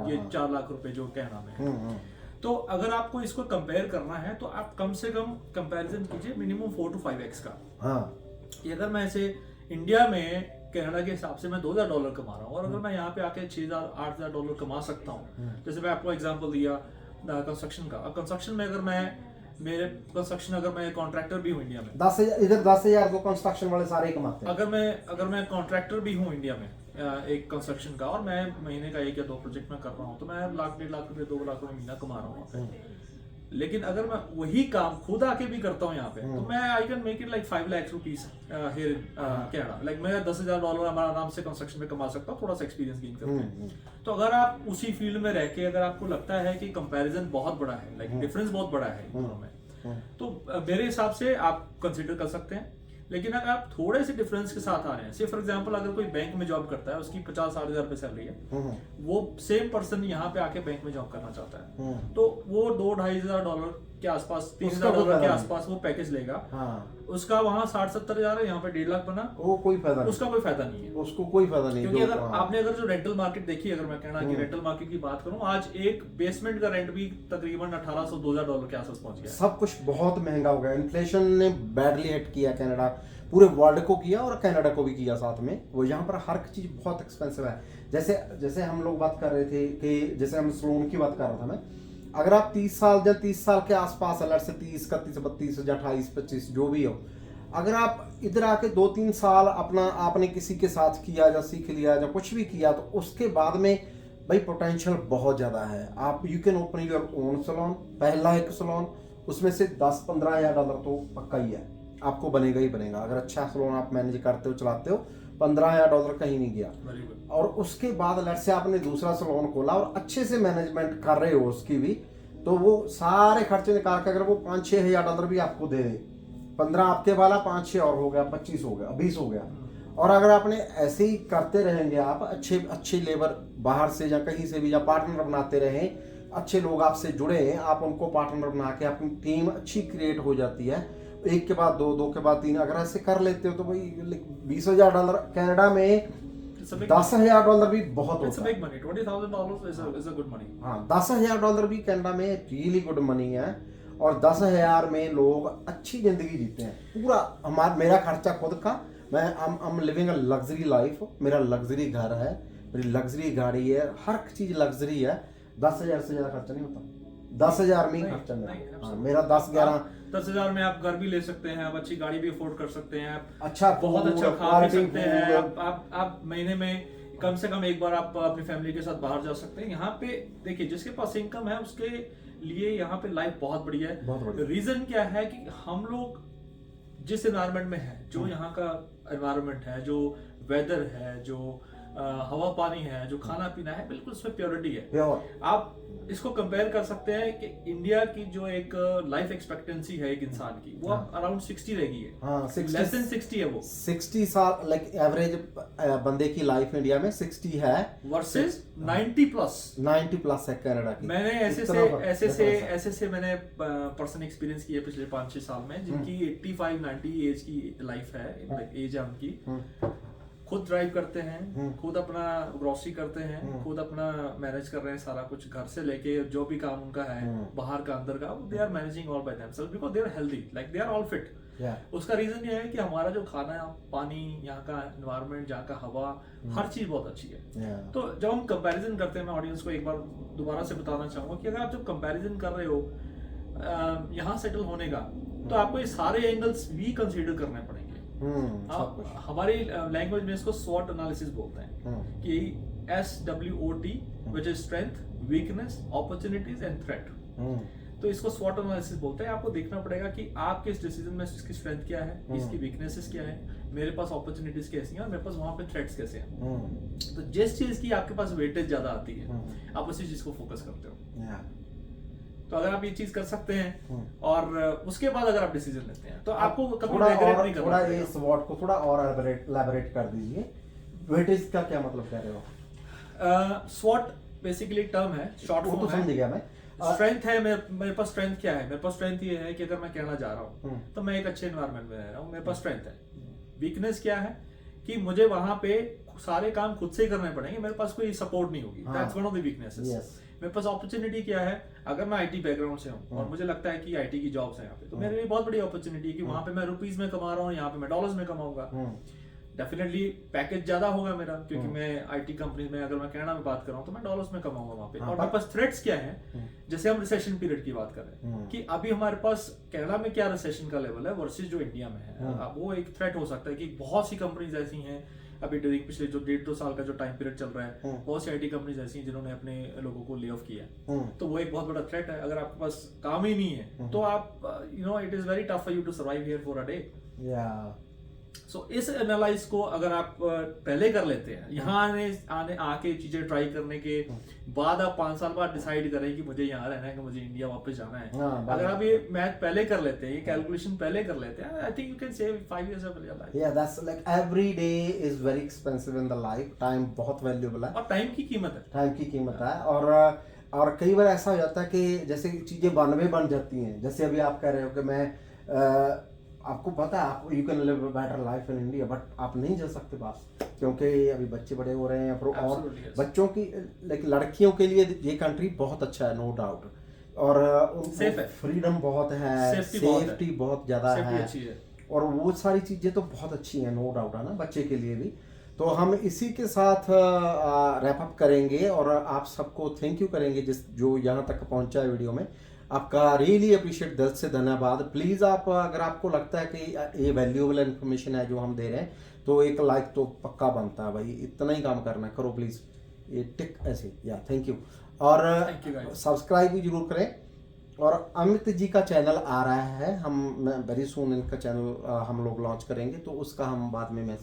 ये 4 लाख रुपए जो कहना में है। तो अगर आपको इसको कंपेयर करना है तो आप कम से कम कंपैरिजन कीजिए मिनिमम 4 to 5x का। हाँ कि अगर मैं ऐसे इंडिया में कनाडा के हिसाब से मैं $2000 कमा रहा हूँ और अगर मैं यहाँ पे आके $6000-8000 कमा सकता हूँ, जैसे मैं आपको एग्जांपल दिया कंस्ट्रक्शन का। अब कंस्ट्रक्शन में अगर मैं कॉन्ट्रैक्टर भी हूँ इंडिया में, 10,000 इधर 10,000 तो कंस्ट्रक्शन वाले सारे ही कमाते हैं। अगर मैं कॉन्ट्रैक्टर भी हूँ इंडिया में एक कंस्ट्रक्शन का, और मैं महीने का 1 या 2 प्रोजेक्ट में कर रहा हूँ, तो मैं $1.5 रुपए 2 लाख रुपए महीना कमा रहा हूँ। लेकिन अगर मैं वही काम खुद आके भी करता हूँ यहाँ पे, तो मैं I can make it like 5 lakh rupees here in Canada. Like मैं $10,000 हमारा आराम से कंस्ट्रक्शन में कमा सकता हूँ, थोड़ा सा एक्सपीरियंस गेन करके। तो अगर आप उसी फील्ड में रह के अगर आपको लगता है कि कंपैरिजन बहुत बड़ा है, लाइक डिफरेंस बहुत बड़ा है इन दोनों में, तो मेरे हिसाब से आप कंसिडर कर सकते हैं। लेकिन अगर आप थोड़े से डिफरेंस के साथ आ रहे हैं, से फॉर एग्जांपल अगर कोई बैंक में जॉब करता है, उसकी 50-60 हजार रुपए सैलरी है, वो सेम पर्सन यहाँ पे आके बैंक में जॉब करना चाहता है, तो वो $2,000-2,500 के आसपास, $3,000 के आसपास वो पैकेज लेगा। उसका वहाँ 60-70 हजार है, यहाँ पे 1.5 लाख बना, वो कोई फायदा नहीं, उसका कोई फायदा नहीं है, उसको कोई फायदा नहीं। क्योंकि अगर आपने जो रेंटल मार्केट देखी, अगर मैं कहना कि रेंटल मार्केट की बात करूं, आज एक बेसमेंट का रेंट भी तकरीबन $1,800-2,000 के आसपास पहुंच गया। सब कुछ बहुत महंगा हो गया। इन्फ्लेशन ने बैडली हिट किया कनाडा, पूरे वर्ल्ड को किया और कनाडा को भी किया साथ में। वो यहाँ पर हर चीज बहुत एक्सपेंसिव है। जैसे हम लोग बात कर रहे थे कि जैसे हम सलोन की बात कर रहा था मैं, अगर आप 30 साल के आसपास, अलग से 30, 31, 32 या 28, 25 जो भी हो, अगर आप इधर आके 2-3 साल अपना आपने किसी के साथ किया या सीख लिया या कुछ भी किया, तो उसके बाद में भाई पोटेंशियल बहुत ज़्यादा है। आप you can open your own salon, पहला एक सलोन, उसमें से $10-15 हजार तो पक्का ही है, आपको बनेगा ही बनेगा। अगर अच्छा सलोन आप मैनेज करते हो, चलाते हो, $15 हजार कहीं नहीं गया। और उसके बाद लेट से आपने दूसरा सलोन खोला और अच्छे से मैनेजमेंट कर रहे हो उसकी भी, तो वो सारे खर्चे निकाल के अगर वो $5-6 हजार भी आपको दे दे, 15 आपके वाला, 5-6 और हो गया, 25 हो गया, 20 हो गया। और अगर आपने ऐसे ही करते रहेंगे, आप अच्छे लेबर बाहर से या कहीं से भी, या पार्टनर बनाते रहें, अच्छे लोग आपसे जुड़े हैं, आप उनको पार्टनर बना के अपनी टीम अच्छी क्रिएट हो जाती है, 1 के बाद 2, 2 के बाद 3, अगर ऐसे कर लेते हो तो भाई $20,000 कनाडा में $10,000 भी बहुत होता है। हाँ, $10,000 भी कनाडा में रियली गुड मनी है। और 10,000 में लोग अच्छी जिंदगी जीते हैं। पूरा मेरा खर्चा खुद का, मैं I'm living a luxury life, मेरा लग्जरी घर है, मेरी लग्जरी गाड़ी है, हर चीज लग्जरी है। 10,000 से ज्यादा खर्चा नहीं होता, 10,000 में ही खर्चा मेरा 10,000 में आप घर भी ले सकते हैं, आप अच्छी गाड़ी भी अफोर्ड कर सकते हैं, अच्छा बहुत अच्छा खा पी सकते हैं, आप महीने में कम से कम एक बार आप अपनी फैमिली के साथ बाहर जा सकते हैं। यहाँ पे देखिए, जिसके पास इनकम है उसके लिए यहाँ पे लाइफ बहुत बढ़िया है। रीजन क्या है कि हम लोग जिस एनवायरनमेंट में है, जो यहाँ का एनवायरनमेंट है, जो वेदर है, जो हवा पानी है, जो खाना पीना है, बिल्कुल उसमें प्योरिटी है। आप इसको कंपेयर कर सकते हैं कि इंडिया की जो एक लाइफ एक्सपेक्टेंसी है एक इंसान की, वो अराउंड 60 रहेगी है। हाँ, लेस देन 60 है वो। 60 साल लाइक एवरेज बंदे की लाइफ इंडिया में 60 है वर्सेस 90 प्लस है कनाडा की। मैंने ऐसे से मैंने पर्सन एक्सपीरियंस किया पिछले 5-6 साल में, जिनकी 85-90 एज की लाइफ है, एज है उनकी, खुद ड्राइव करते हैं, खुद अपना ग्रोसरी करते हैं, खुद अपना मैनेज कर रहे हैं सारा कुछ, घर से लेके जो भी काम उनका है, बाहर का अंदर का, they are managing all by themselves because they are healthy, like they are all fit. उसका रीजन ये है कि हमारा जो खाना, पानी, यहाँ का एनवायरनमेंट, यहाँ का हवा, हर चीज बहुत अच्छी है। तो जब हम कंपैरिजन करते हैं, मैं ऑडियंस को एक बार दोबारा से बताना चाहूंगा कि अगर आप जब कंपैरिजन कर रहे हो यहाँ सेटल होने का, तो आपको ये सारे एंगल्स भी कंसीडर करने पड़ेंगे। हमारी लैंग्वेज में इसको SWOT एनालिसिस बोलते हैं कि SWOT, which is strength, weakness, opportunities and threat. तो इसको SWOT एनालिसिस बोलते हैं। आपको देखना पड़ेगा कि आपके इस डिसीजन में इसकी स्ट्रेंथ क्या है, इसकी वीकनेसेस क्या है, मेरे पास अपॉर्चुनिटीज कैसी हैं और मेरे पास वहां पे थ्रेट्स कैसे हैं। तो जिस चीज की आपके पास वेटेज ज्यादा आती है, आप उसी चीज को फोकस करते हो। तो अगर आप ये चीज कर सकते हैं और उसके बाद अगर आप डिसीजन लेते हैं, तो आपको कभी रिग्रेट नहीं करना। थोड़ा ये SWOT को थोड़ा और एलैबोरेट कर दीजिए। वेटेज का क्या मतलब कह रहे हो? SWOT बेसिकली टर्म है, शॉर्ट फॉर्म है। समझ गया मैं। स्ट्रेंथ है, मेरे पास स्ट्रेंथ क्या है? मेरे पास स्ट्रेंथ ये है कि अगर मैं कहना जा रहा हूँ तो मैं एक अच्छे एनवायरनमेंट में रह रहा हूँ, मेरे पास स्ट्रेंथ है। वीकनेस क्या है कि मुझे वहां पे सारे काम खुद से ही करने पड़ेंगे, मेरे पास कोई सपोर्ट नहीं होगी। That's one of the weaknesses. मेरे पास अपॉर्चुनिटी क्या है? अगर मैं आईटी बैकग्राउंड से हूँ और मुझे लगता है कि आईटी की जॉब्स है यहाँ पे, तो मेरे लिए बहुत बड़ी अपॉर्चुनिटी है कि वहाँ पे मैं रुपीज में कमा रहा हूँ, यहाँ पे मैं डॉलर्स में कमाऊंगा। डेफिनेटली पैकेज ज्यादा होगा मेरा, क्योंकि मैं आईटी कंपनी में, अगर मैं कनाडा में बात कर रहा हूँ तो मैं डॉलर्स में कमाऊंगा वहाँ पे। और मेरे पास थ्रेट्स क्या है, जैसे हम रिसेशन पीरियड की बात कर रहे हैं कि अभी हमारे पास कनाडा में क्या रिसेशन का लेवल है वर्सेस जो इंडिया में है, वो एक थ्रेट हो सकता है कि बहुत सी कंपनीज ऐसी हैं अभी ड्यूरिंग पिछले जो 1.5-2 साल का जो टाइम पीरियड चल रहा है, बहुत सी आईटी कंपनीज ऐसी हैं जिन्होंने अपने लोगों को ले ऑफ किया है। तो वो एक बहुत बड़ा थ्रेट है। अगर आपके पास काम ही नहीं है तो आप it is very tough for you to survive here for a day. So इस एनालाइज को अगर आप पहले कर लेते हैं, यहाँ आने आके चीजें ट्राई करने के बाद आप 5 साल बाद डिसाइड करें कि मुझे यहाँ रहना है कि मुझे इंडिया वापस जाना है, अगर आप ये मैथ पहले कर लेते हैं, ये कैलकुलेशन पहले कर लेते हैं, I think you can save 5 years of your life. Yeah, that's like every day is very expensive in the life. Time बहुत वैल्यूएबल है और टाइम की कीमत है, टाइम की कीमत है। और कई बार ऐसा हो जाता है कि जैसे चीजें बन जाती हैं, जैसे अभी आप कह रहे हो कि मैं आपको पता है आप you can live better life in India, but आप नहीं जा सकते बाहर, क्योंकि अभी बच्चे बड़े हो रहे हैं। और बच्चों की लाइक लड़कियों के लिए ये कंट्री बहुत अच्छा है, नो डाउट, और उनको फ्रीडम बहुत है, सेफ्टी बहुत ज्यादा है, और वो सारी चीजें तो बहुत अच्छी हैं, नो डाउट है ना, बच्चे के लिए भी। तो हम इसी के साथ रैप अप करेंगे और आप सबको थैंक यू करेंगे जो यहाँ तक पहुँचा है वीडियो में। आपका रियली अप्रिशिएट, दिल से धन्यवाद। प्लीज़ आप अगर आपको लगता है कि ये वैल्यूएबल इन्फॉर्मेशन है जो हम दे रहे हैं, तो एक लाइक तो पक्का बनता है भाई, इतना ही काम करना है, करो प्लीज़ ये टिक ऐसे। या थैंक यू, और सब्सक्राइब भी जरूर करें। और अमित जी का चैनल आ रहा है, हम वेरी सून इनका चैनल हम लोग लॉन्च करेंगे, तो उसका हम बाद में मैं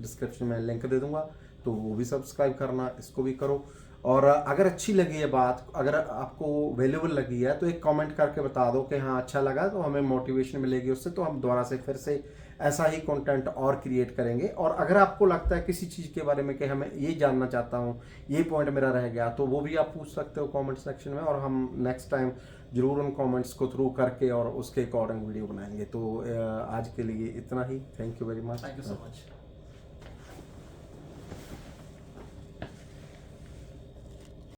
डिस्क्रिप्शन में लिंक दे दूंगा, तो वो भी सब्सक्राइब करना, इसको भी करो। और अगर अच्छी लगी है बात, अगर आपको वैल्यूएबल लगी है, तो एक कमेंट करके बता दो कि हाँ अच्छा लगा, तो हमें मोटिवेशन मिलेगी उससे, तो हम दोबारा से फिर से ऐसा ही कंटेंट और क्रिएट करेंगे। और अगर आपको लगता है किसी चीज़ के बारे में कि हमें ये जानना चाहता हूँ, ये पॉइंट मेरा रह गया, तो वो भी आप पूछ सकते हो कमेंट सेक्शन में, और हम नेक्स्ट टाइम जरूर उन कमेंट्स को थ्रू करके और उसके अकॉर्डिंग वीडियो बनाएंगे। तो आज के लिए इतना ही, thank you very much. Thank you so much.